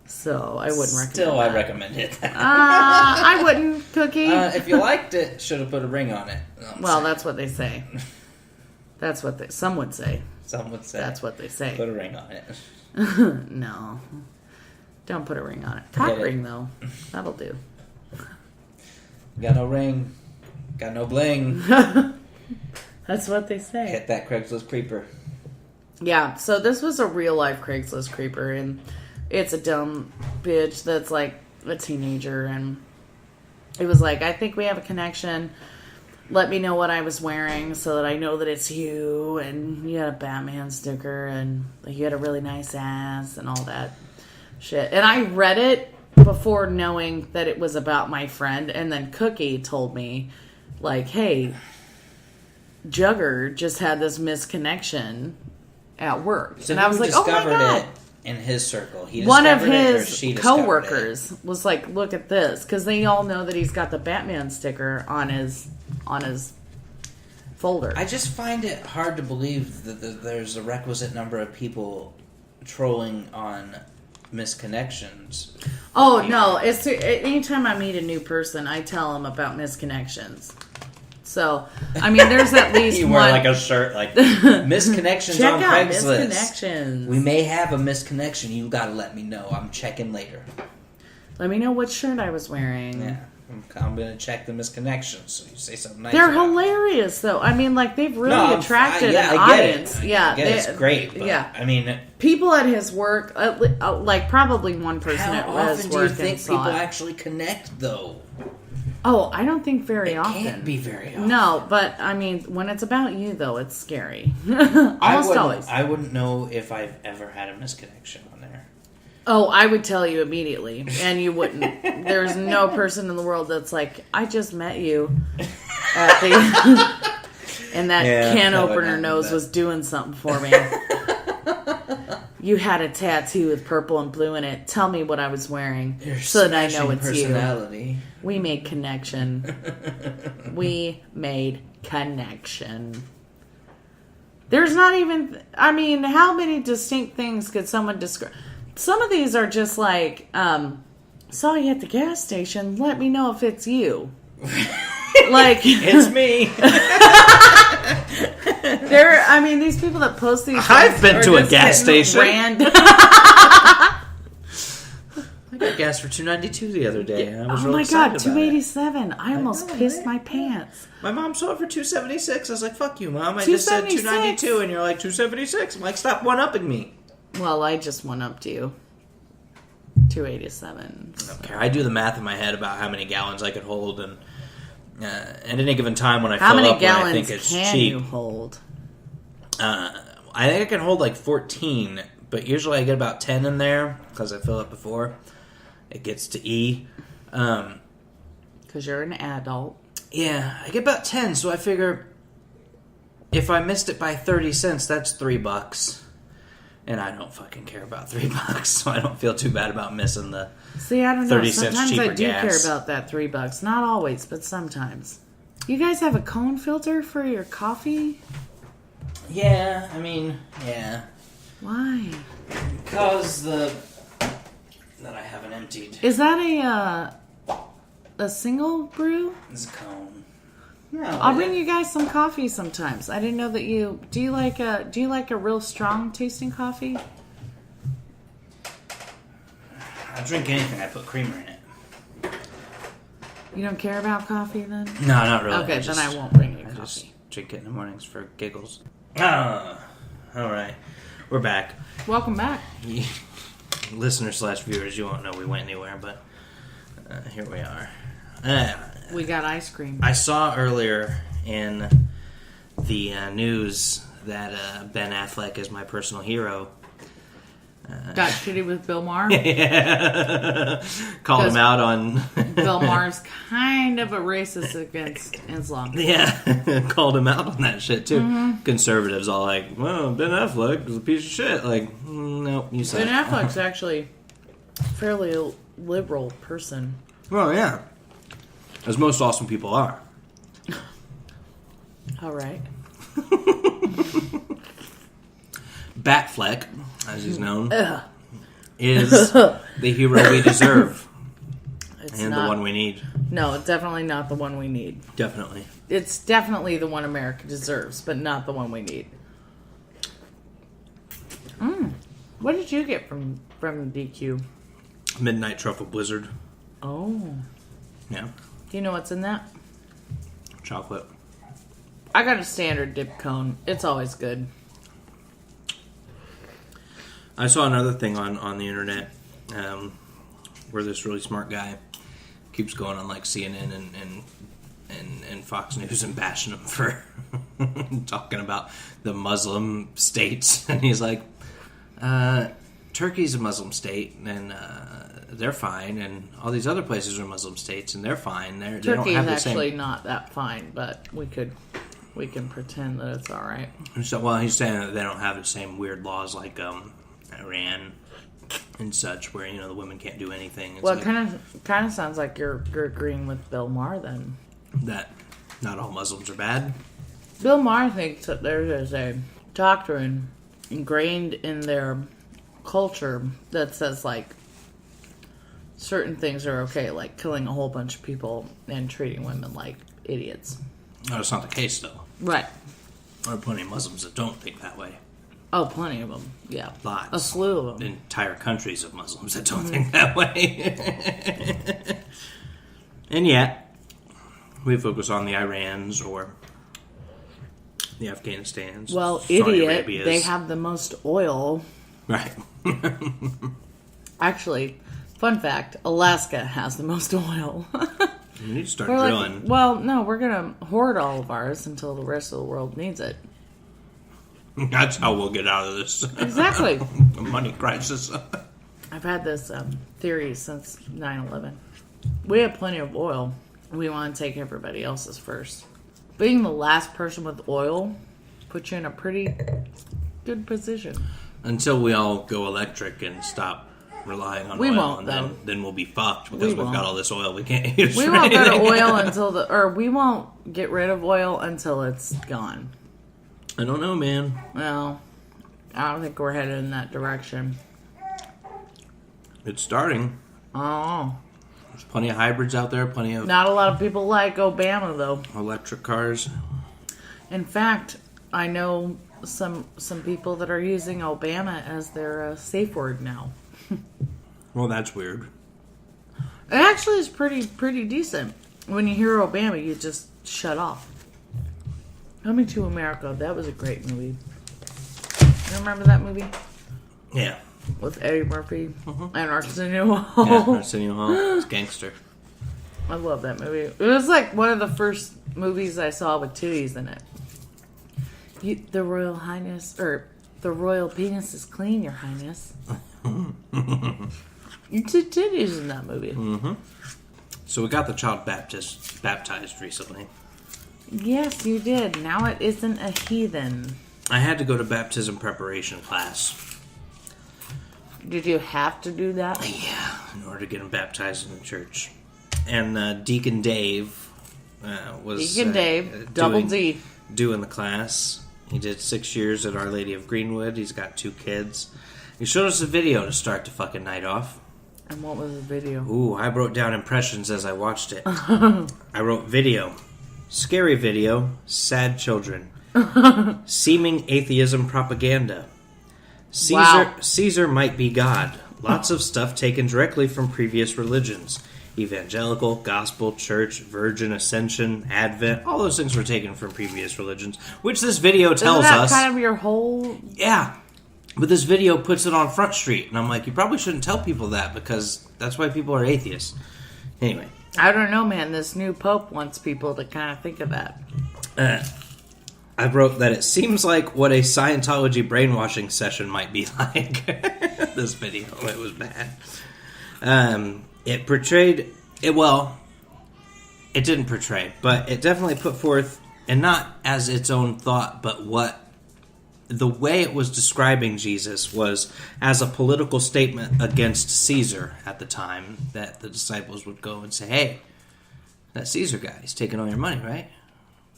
So I wouldn't recommend. Still, I recommend it. I wouldn't, Cookie. If you liked it, should have put a ring on it. Well, that's what they say. That's what some would say. Some would say. That's what they say. Put a ring on it. No, don't put a ring on it. Cock ring though, that'll do. Got no ring, got no bling. That's what they say. Hit that Craigslist creeper. Yeah. So this was a real life Craigslist creeper, and it's a dumb bitch that's like a teenager, and it was like, I think we have a connection. Let me know what I was wearing so that I know that it's you, and you had a Batman sticker, and you had a really nice ass, and all that shit. And I read it before knowing that it was about my friend, and then Cookie told me, like, hey, Jugger just had this misconnection at work. So and I was like, oh my God. It in his circle. One of his coworkers was like, look at this, because they all know that he's got the Batman sticker on his folder. I just find it hard to believe that there's a requisite number of people trolling on misconnections. Oh, no. Anytime I meet a new person, I tell them about misconnections. So, I mean, there's at least you wear like a shirt like misconnections Check on out Craigslist. Misconnections. We may have a misconnection. You got to let me know. I'm checking later. Let me know what shirt I was wearing. Yeah. I'm going to check the misconnections. So you say something nice. They're hilarious, though. I mean, like, they've really attracted an audience. Yeah, it's great. But, yeah. I mean, people at his work, like, probably one person at his work. How often do you think people actually connect, though? Oh, I don't think very often. It can't be very often. No, but, I mean, when it's about you, though, it's scary. Almost always. I wouldn't know if I've ever had a misconnection on there. Oh, I would tell you immediately, and you wouldn't. There's no person in the world that's like, I just met you at the... and that can opener nose was doing something for me. You had a tattoo with purple and blue in it. Tell me what I was wearing so that I know it's you. We made connection. We made connection. There's not even... I mean, how many distinct things could someone describe? Some of these are just like, saw you at the gas station. Let me know if it's you. Like... It's me. I mean, these people that post these... I've been to a gas station. I got gas for $2.92 the other day. And I was really excited $2.87. I almost pissed my pants. My mom saw it for $2.76. I was like, fuck you, Mom. I just said $2.92 and you're like, $2.76. I'm like, stop one-upping me. Well, I just one-upped you. $2.87. I don't care. I do the math in my head about how many gallons I could hold, and at any given time when I fill up when I think it's cheap. How many gallons can you hold? I think I can hold like 14, but usually I get about 10 in there because I fill up before it gets to E. Because you're an adult. Yeah, I get about 10, so I figure if I missed it by 30 cents, that's $3. And I don't fucking care about $3, so I don't feel too bad about missing the 30 cents cheaper gas. Sometimes I do care about that $3. Not always, but sometimes. You guys have a cone filter for your coffee? Yeah, I mean, yeah. Why? Because that I haven't emptied. Is that a single brew? It's a cone. No, I'll bring you guys some coffee sometimes. I didn't know that you do you like a real strong tasting coffee? I'll drink anything. I put creamer in it. You don't care about coffee then? No, not really. Okay, then I won't bring you coffee. Just drink it in the mornings for giggles. All right, we're back. Welcome back. listeners / viewers, you won't know we went anywhere, but here we are. We got ice cream. I saw earlier in the news that Ben Affleck is my personal hero. Got shitty with Bill Maher. Called him out on... Bill Maher's kind of a racist against Islam. Yeah, called him out on that shit too. Mm-hmm. Conservatives all like, well, Ben Affleck is a piece of shit. Like, nope, you said Ben Affleck's actually a fairly liberal person. Well, yeah. As most awesome people are. All right. Batfleck, as he's known, is the hero we deserve. It's and not, the one we need. No, it's definitely not the one we need. Definitely. It's definitely the one America deserves, but not the one we need. What did you get from DQ? Midnight Truffle Blizzard. Oh. Yeah. Do you know what's in that? Chocolate. I got a standard dip cone. It's always good. I saw another thing on the internet where this really smart guy keeps going on like CNN and Fox News and bashing them for talking about the Muslim states. And he's like, Turkey's a Muslim state and they're fine, and all these other places are Muslim states and they're fine. They don't have the same... actually not that fine, but we can pretend that it's all right. So, well, he's saying that they don't have the same weird laws like Iran and such, where the women can't do anything. It's well, like, it kind of sounds like you're agreeing with Bill Maher then. That not all Muslims are bad. Bill Maher thinks that there is a doctrine ingrained in their culture that says like certain things are okay, like killing a whole bunch of people and treating women like idiots. No, it's not the case though. Right. There are plenty of Muslims that don't think that way. Oh, plenty of them. Yeah. Lots. A slew of them. Entire countries of Muslims that don't think that way. And yet, we focus on the Irans or the Afghanistans. Well, Saudi idiot, Arabias. they have the most oil. Right. Actually, fun fact, Alaska has the most oil. You need to start We're drilling. like, well, no, we're going to hoard all of ours until the rest of the world needs it. That's how we'll get out of this. Exactly. Money crisis. I've had this theory since 9/11. We have plenty of oil. We want to take everybody else's first. Being the last person with oil puts you in a pretty good position. Until we all go electric and stop relying on We oil. won't, and though. then we'll be fucked because We we've got won't. all this oil we can't use. We for won't go to anything. oil until we won't get rid of oil until it's gone. I don't know, man. Well, I don't think we're headed in that direction. It's starting. Oh. There's plenty of hybrids out there, plenty of Not a lot of people like Obama, though. electric cars. In fact, I know some people that are using Obama as their safe word now. Well, that's weird. It actually is pretty decent. When you hear Obama, you just shut off. Coming to America, that was a great movie. You remember that movie? Yeah. With Eddie Murphy and Arsenio Yeah, Hall. Arsenio Hall. It's gangster. I love that movie. It was like one of the first movies I saw with titties in it. The Royal Highness, or the Royal Penis is clean, Your Highness. You did titties in that movie. Mm-hmm. So we got the child baptized recently. Yes, you did. Now it isn't a heathen. I had to go to baptism preparation class. Did you have to do that? Yeah, in order to get him baptized in the church. And Deacon Dave was... Deacon Dave, double D. Doing the class. He did 6 years at Our Lady of Greenwood. He's got 2 kids. He showed us a video to start the fucking night off. And what was the video? Ooh, I wrote down impressions as I watched it. I wrote video. Scary video. Sad children. Seeming atheism propaganda. Caesar might be God. Lots of stuff taken directly from previous religions. Evangelical, gospel, church, virgin, ascension, advent. All those things were taken from previous religions. Which this video tells Isn't that us... kind of your whole... Yeah. But this video puts it on Front Street, and I'm like, you probably shouldn't tell people that because that's why people are atheists. Anyway. I don't know, man. This new pope wants people to kind of think of that. I wrote that it seems like what a Scientology brainwashing session might be like. This video, it was bad. It portrayed it well. It didn't portray, but it definitely put forth, and not as its own thought, but what the way it was describing Jesus was as a political statement against Caesar at the time, that the disciples would go and say, hey, that Caesar guy, he's taking all your money, right?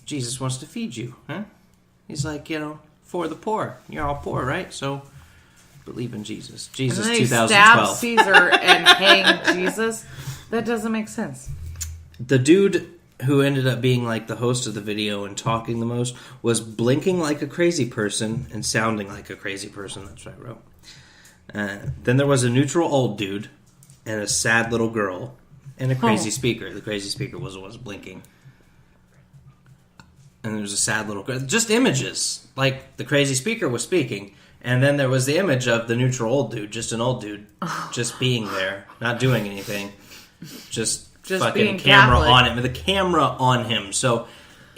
Jesus wants to feed you, huh? He's like, for the poor. You're all poor, right? So believe in Jesus. Jesus, and then 2012. Stab Caesar and hang Jesus. That doesn't make sense. The dude who ended up being like the host of the video and talking the most was blinking like a crazy person and sounding like a crazy person. That's what I wrote. Then there was a neutral old dude and a sad little girl and a crazy speaker. The crazy speaker was the one blinking. And there was a sad little girl. Just images. Like the crazy speaker was speaking. And then there was the image of the neutral old dude. Just an old dude. Just being there. Not doing anything. Just fucking camera Catholic. on him. The camera on him. So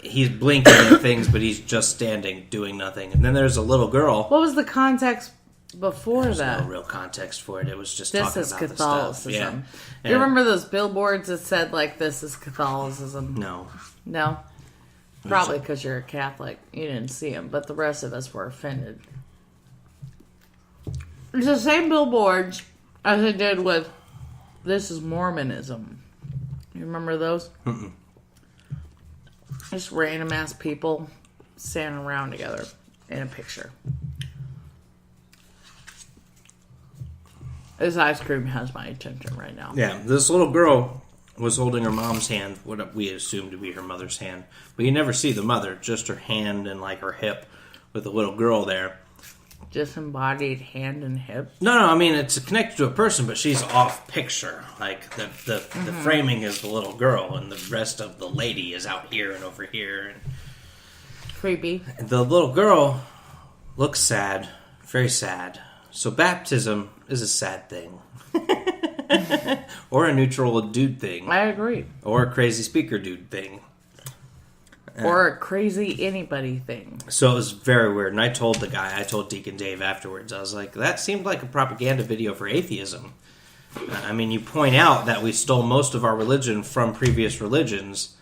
he's blinking at things, but he's just standing, doing nothing. And then there's a little girl. What was the context before There's that? no real context for it. It was just This talking is about Catholicism. the stuff. Yeah. Do you remember those billboards that said, like, this is Catholicism? No. No? Probably because you're a Catholic. You didn't see them, but the rest of us were offended. It's the same billboards as they did with This is Mormonism. You remember those? Mm-mm. Just random ass people standing around together in a picture. This ice cream has my attention right now. Yeah, this little girl was holding her mom's hand, what we assumed to be her mother's hand. But you never see the mother, just her hand and like her hip with the little girl there. Disembodied hand and hip. No, I mean, it's connected to a person, but she's off picture. Like, the framing is the little girl, and the rest of the lady is out here and over here. And Creepy. the little girl looks sad, very sad. So baptism is a sad thing. Or a neutral dude thing. I agree. Or a crazy speaker dude thing. Or a crazy anybody thing. So it was very weird. And I told Deacon Dave afterwards, I was like, that seemed like a propaganda video for atheism. I mean, you point out that we stole most of our religion from previous religions,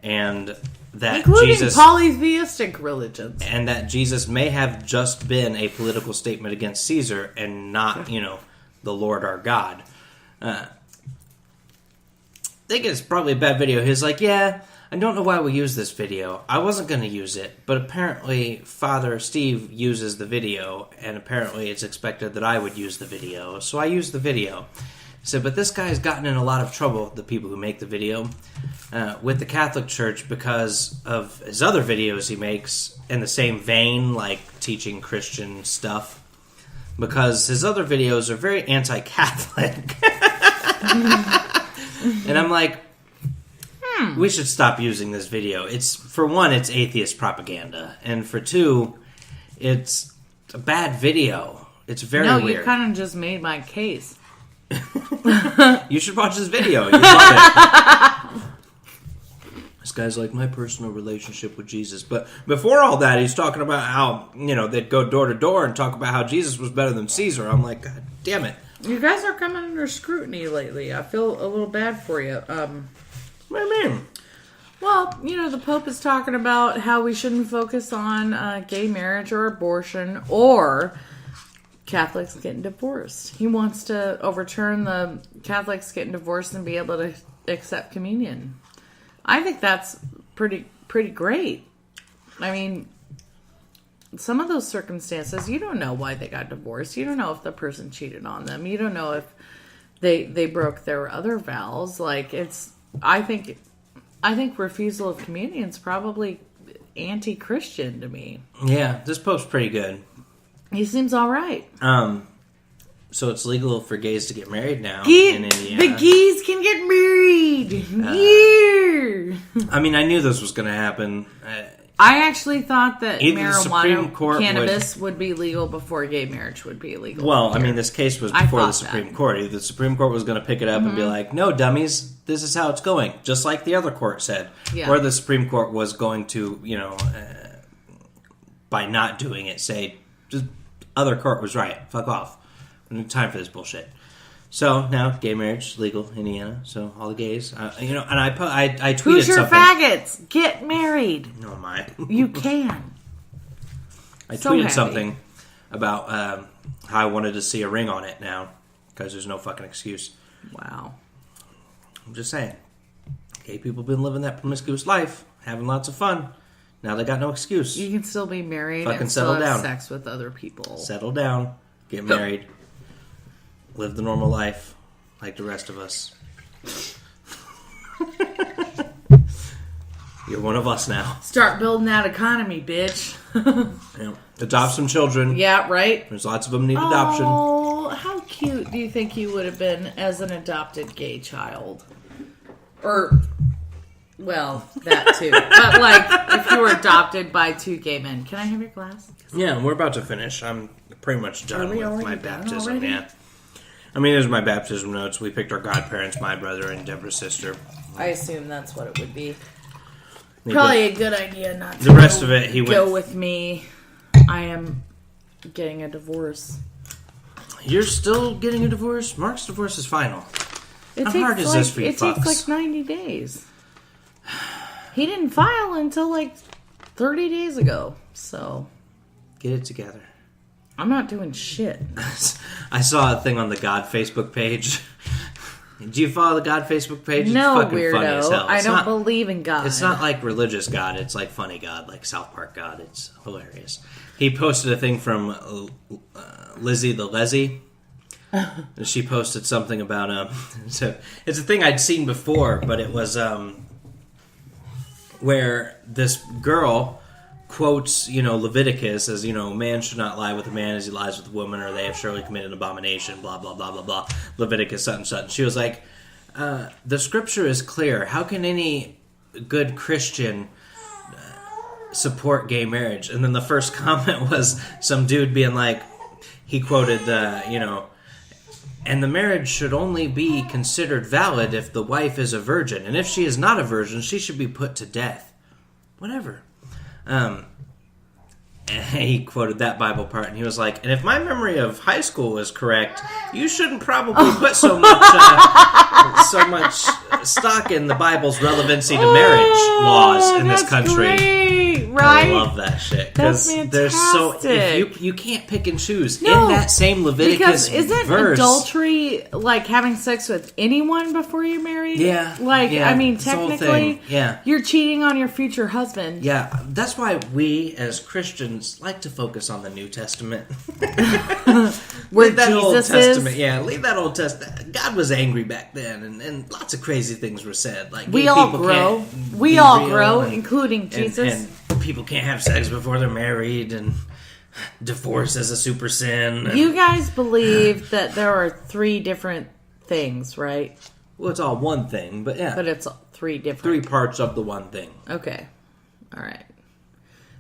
and that including Jesus... polytheistic religions. And that Jesus may have just been a political statement against Caesar and not, the Lord our God. I think it's probably a bad video. He's like, yeah, I don't know why we use this video. I wasn't going to use it, but apparently Father Steve uses the video, and apparently it's expected that I would use the video, so I used the video. He said, but this guy's gotten in a lot of trouble, the people who make the video, with the Catholic Church because of his other videos he makes in the same vein, like teaching Christian stuff, because his other videos are very anti-Catholic. And I'm like, we should stop using this video. It's, for one, it's atheist propaganda. And for two, it's a bad video. It's very weird. No, you kind of just made my case. You should watch this video. You love it. This guy's like, my personal relationship with Jesus. But before all that, he's talking about how, they'd go door to door and talk about how Jesus was better than Caesar. I'm like, God damn it. You guys are coming under scrutiny lately. I feel a little bad for you. What do you mean? Well, the Pope is talking about how we shouldn't focus on gay marriage or abortion or Catholics getting divorced. He wants to overturn the Catholics getting divorced and be able to accept communion. I think that's pretty great. I mean, some of those circumstances, you don't know why they got divorced. You don't know if the person cheated on them. You don't know if they broke their other vows. Like, I think refusal of communion is probably anti-Christian to me. Yeah, this Pope's pretty good. He seems all right. So it's legal for gays to get married now in Indiana. The gays can get married. Yeah. I mean, I knew this was going to happen. I actually thought that Either the Supreme Court cannabis would be legal before gay marriage would be illegal. Well, I mean, this case was before the Supreme Court. Either the Supreme Court was going to pick it up and be like, no, dummies, this is how it's going, just like the other court said. Yeah. Or the Supreme Court was going to, by not doing it, say, just other court was right. Fuck off. No time for this bullshit. So now gay marriage is legal in Indiana. So all the gays, and I tweeted Who's your something. faggots? Get married. Oh my! You can. I tweeted something about how I wanted to see a ring on it now because there's no fucking excuse. Wow. I'm just saying, gay people have been living that promiscuous life, having lots of fun. Now they got no excuse. You can still be married Fucking and still settle have down. sex with other people. Settle down. Get married. Live the normal life like the rest of us. You're one of us now. Start building that economy, bitch. Adopt some children. Yeah, right? There's lots of them need adoption. Oh, how cute do you think you would have been as an adopted gay child? Or, well, that too. But, if you were adopted by two gay men. Can I have your glass? Yeah, we're about to finish. I'm pretty much done with my baptism. Already? Yeah. I mean, there's my baptism notes. We picked our godparents, my brother and Deborah's sister. I assume that's what it would be. Probably a good idea not to the rest of it, he go went, with me. I am getting a divorce. You're still getting a divorce? Mark's divorce is final. How hard is this for you fucks? It takes 90 days. He didn't file until 30 days ago, so... Get it together. I'm not doing shit. I saw a thing on the God Facebook page. Do you follow the God Facebook page? No, it's fucking weirdo. Funny as hell. I don't believe in God. It's not like religious God. It's like funny God, like South Park God. It's hilarious. He posted a thing from Lizzie the Leslie. She posted something about so it's a thing I'd seen before, but it was where this girl quotes, Leviticus as, man should not lie with a man as he lies with a woman, or they have surely committed an abomination, blah, blah, blah, blah, blah. Leviticus, such and such. She was like, the scripture is clear. How can any good Christian support gay marriage? And then the first comment was some dude being like, he quoted and the marriage should only be considered valid if the wife is a virgin. And if she is not a virgin, she should be put to death. Whatever. And he quoted that Bible part, and he was like, and if my memory of high school is correct, you shouldn't probably put so much stock in the Bible's relevancy to marriage laws in this country. Great, right? I love that shit. Because there's you can't pick and choose. In that same Leviticus isn't verse, adultery like having sex with anyone before you're married? Yeah. I mean, technically, yeah, you're cheating on your future husband. Yeah, that's why we as Christians like to focus on the New Testament. Where leave that Jesus Old Testament, is. yeah, leave that Old Testament. God was angry back then, and lots of crazy things were said. Like we all grow. We all grow, including Jesus. And people can't have sex before they're married, and divorce is a super sin. You guys believe that there are 3 different things, right? Well, it's all one thing, but yeah. But it's 3 different. 3 parts of the one thing. Okay. All right.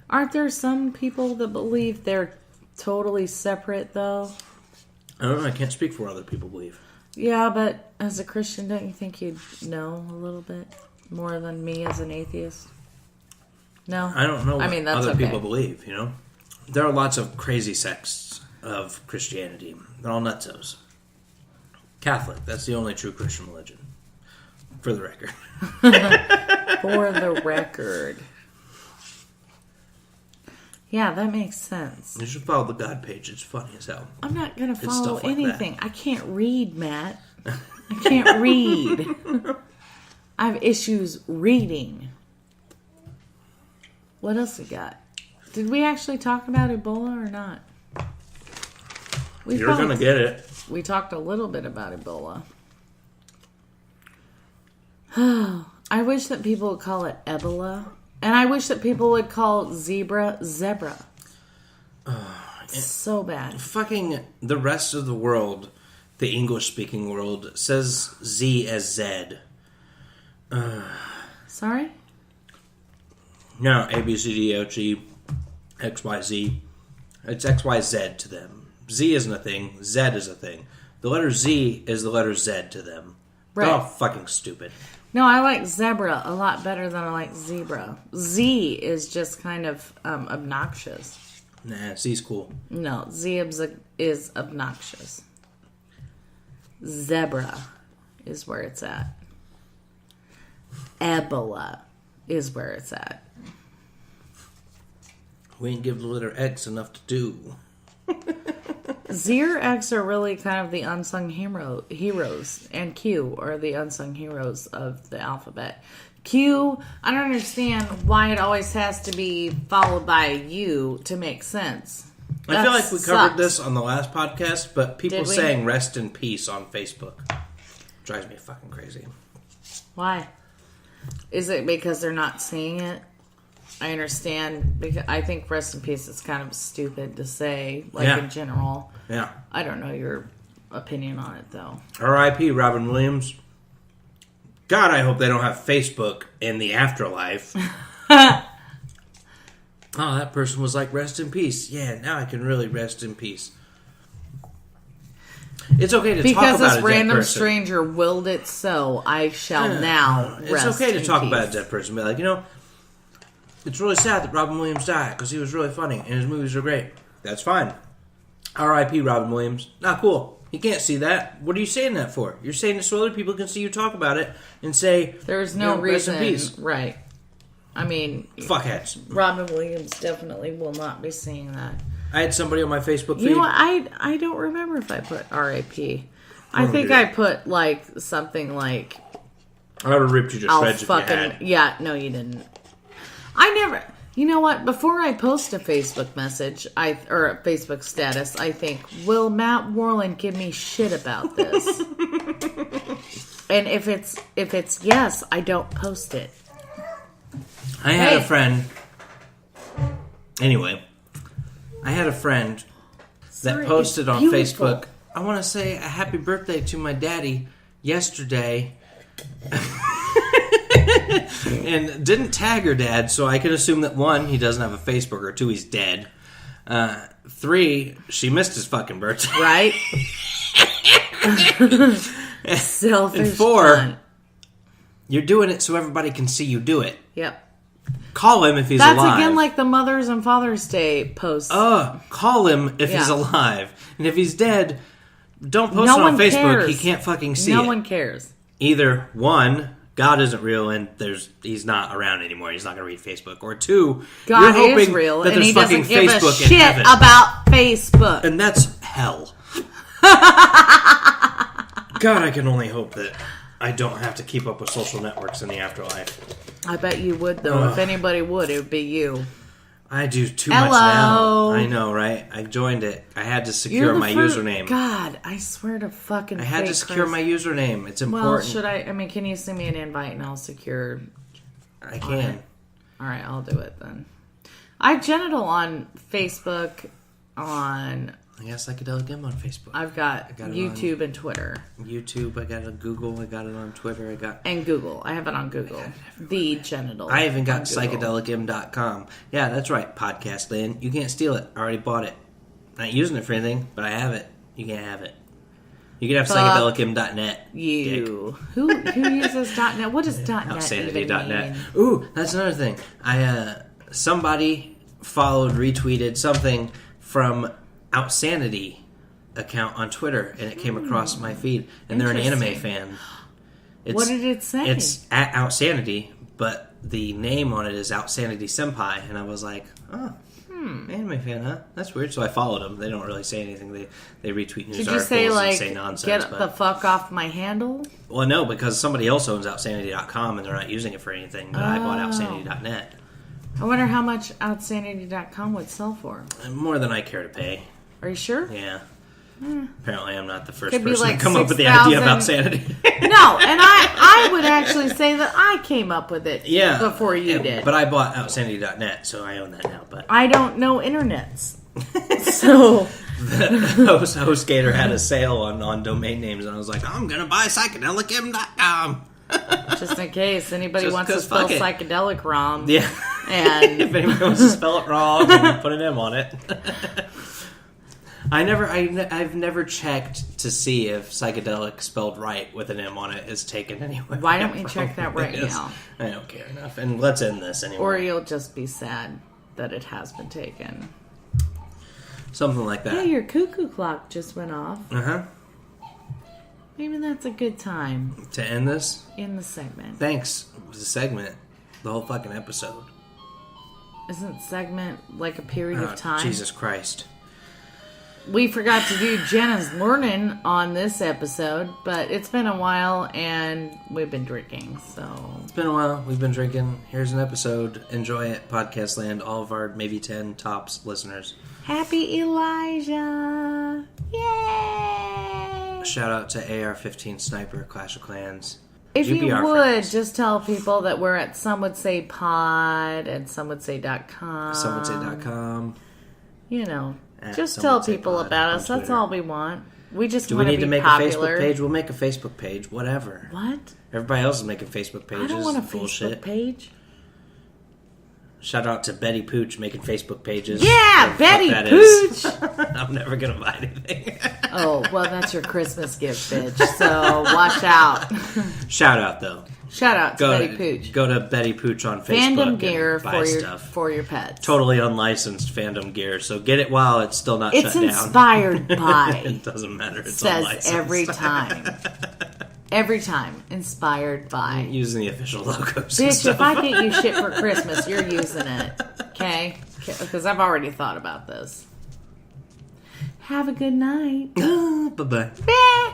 Aren't there some people that believe they're totally separate, though? I don't know. I can't speak for what other people believe. Yeah, but as a Christian, don't you think you'd know a little bit more than me as an atheist? No? I don't know what that's other okay. people believe, There are lots of crazy sects of Christianity. They're all nutsos. Catholic, that's the only true Christian religion. For the record. For the record. Yeah, that makes sense. You should follow the God page. It's funny as hell. I'm not going to follow like anything. I can't read, Matt. I can't read. I have issues reading. What else we got? Did we actually talk about Ebola or not? You're going to get it. We talked a little bit about Ebola. I wish that people would call it Ebola. And I wish that people would call zebra. It's so bad. Fucking the rest of the world, the English-speaking world, says Z as Z. Sorry? No, A, B, C, D, E, F, G, X, Y, Z. It's X, Y, Z to them. Z isn't a thing. Z is a thing. The letter Z is the letter Z to them. Right. They're all fucking stupid. No, I like zebra a lot better than I like zebra. Z is just kind of obnoxious. Nah, Z's cool. No, Z is obnoxious. Zebra is where it's at. Ebola is where it's at. We ain't give the letter X enough to do. Z or X are really kind of the unsung heroes, and Q are the unsung heroes of the alphabet. Q, I don't understand why it always has to be followed by a U to make sense. I feel like we covered this on the last podcast, but people saying rest in peace on Facebook drives me fucking crazy. Why? Is it because they're not seeing it? I understand. Because I think rest in peace is kind of stupid to say, in general. Yeah. I don't know your opinion on it, though. R.I.P. Robin Williams. God, I hope they don't have Facebook in the afterlife. Oh, that person was like, rest in peace. Yeah, now I can really rest in peace. It's okay to talk about a dead person. Because this random stranger willed it so, I shall now rest in peace. It's okay to talk about a dead person. But, it's really sad that Robin Williams died because he was really funny and his movies are great. That's fine. R.I.P. Robin Williams. Not cool. You can't see that. What are you saying that for? You're saying it so other people can see you talk about it and say, there's no reason. Rest in peace. Right. I mean, fuckheads. Robin Williams definitely will not be seeing that. I had somebody on my Facebook feed. You know what? I don't remember if I put R.I.P. I think I put something like. I would have ripped you to shreds if you had. Yeah, no, you didn't. I never. You know what? Before I post a Facebook message, or a Facebook status, I think, will Matt Warland give me shit about this? And if it's yes, I don't post it. I had a friend. Anyway, I had a friend that posted on Facebook. I want to say a happy birthday to my daddy yesterday. And didn't tag her dad, so I can assume that 1, he doesn't have a Facebook, or 2, he's dead. 3, she missed his fucking birthday. Right? Selfish. And 4, cunt. You're doing it so everybody can see you do it. Yep. Call him if he's alive. That's again like the Mother's and Father's Day posts. Call him if he's alive. And if he's dead, don't post it on Facebook. Cares. He can't fucking see it. No one cares. Either 1, God isn't real and he's not around anymore. He's not going to read Facebook. Or 2, God you're hoping is real that and there's he fucking doesn't give Facebook a shit in heaven. about Facebook. And that's hell. God, I can only hope that I don't have to keep up with social networks in the afterlife. I bet you would, though. If anybody would, it would be you. I do too much now. I know, right? I joined it. I had to secure my username. God, I swear to fucking I had to secure my username. It's important. Well, should I? I mean, can you send me an invite and I'll secure? I can. All right, I'll do it then. I genital on Facebook, on... I got Psychedelic M on Facebook. I've got YouTube and Twitter. YouTube, I got it on Google, I got it on Twitter, And Google. I have it on Google. The genital. I even got psychedelicm.com. Yeah, that's right, Podcast Land. You can't steal it. I already bought it. I'm not using it for anything, but I have it. You can't have it. You can have psychedelicm.net. You. Who uses .net? What does .net Outsanity.net. even mean? Ooh, that's another thing. Somebody retweeted something from Outsanity account on Twitter, and it came across my feed, and they're an anime fan. What did it say? It's at Outsanity, but the name on it is Outsanity Senpai, and I was like, anime fan, huh? That's weird. So I followed them. They don't really say anything. They retweet news articles and say nonsense. Get the fuck off my handle? Well, no, because somebody else owns Outsanity.com, and they're not using it for anything, but I bought Outsanity.net. I wonder how much Outsanity.com would sell for. More than I care to pay. Are you sure? Yeah. Apparently I'm not the first Could person like to come up with the idea of Outsanity. No, and I would actually say that I came up with it before you did. But I bought Outsanity.net, so I own that now. But I don't know internets. So... the HostGator had a sale on domain names, and I was like, I'm going to buy psychedelicm.com. Just in case anybody wants to spell psychedelic wrong. Yeah. And If anyone wants to spell it wrong, then put an M on it. I've never checked to see if psychedelic spelled right with an M on it is taken anywhere. why don't we check that right now? I don't care enough. And let's end this anyway. Or you'll just be sad that it has been taken. Something like that. Hey, your cuckoo clock just went off. Uh-huh. Maybe that's a good time To end this, in the segment. thanks. It was a segment. The whole fucking episode. Isn't segment like a period of time? Jesus Christ. We forgot to do Jenna's learning on this episode, but it's been a while and we've been drinking, so... It's been a while. We've been drinking. Here's an episode. Enjoy it. Podcast land. All of our maybe 10 tops listeners. Happy Elijah! Yay! Shout out to AR-15 Sniper, Clash of Clans. If you GBR would, friends. just tell people that we're at somewouldsaykpod and somewouldSay.com. SomewouldSay.com. You know, At just tell Some Would Say people Pod about on us. That's Twitter. all we want. We just Do we want need be to make popular. a Facebook page? We'll make a Facebook page. Whatever. What? Everybody else is making Facebook pages. I don't want a Bullshit. Facebook page. Shout out to Betty Pooch making Facebook pages. Yeah, Whatever the Betty fuck that is. Pooch! I'm never going to buy anything. Oh, well, that's your Christmas gift, bitch. So watch out. Shout out, though. Shout out to Betty Pooch. Go to Betty Pooch on Facebook. Fandom and gear buy for stuff. your pets. Totally unlicensed fandom gear. So get it while it's still not It's shut down. inspired by. It doesn't matter. It's Says unlicensed. every time. Every time. Inspired by. Using the official logos. and Bitch, stuff. if I get you shit for Christmas, you're using it. Okay? Because I've already thought about this. Have a good night. Bye-bye. Bye.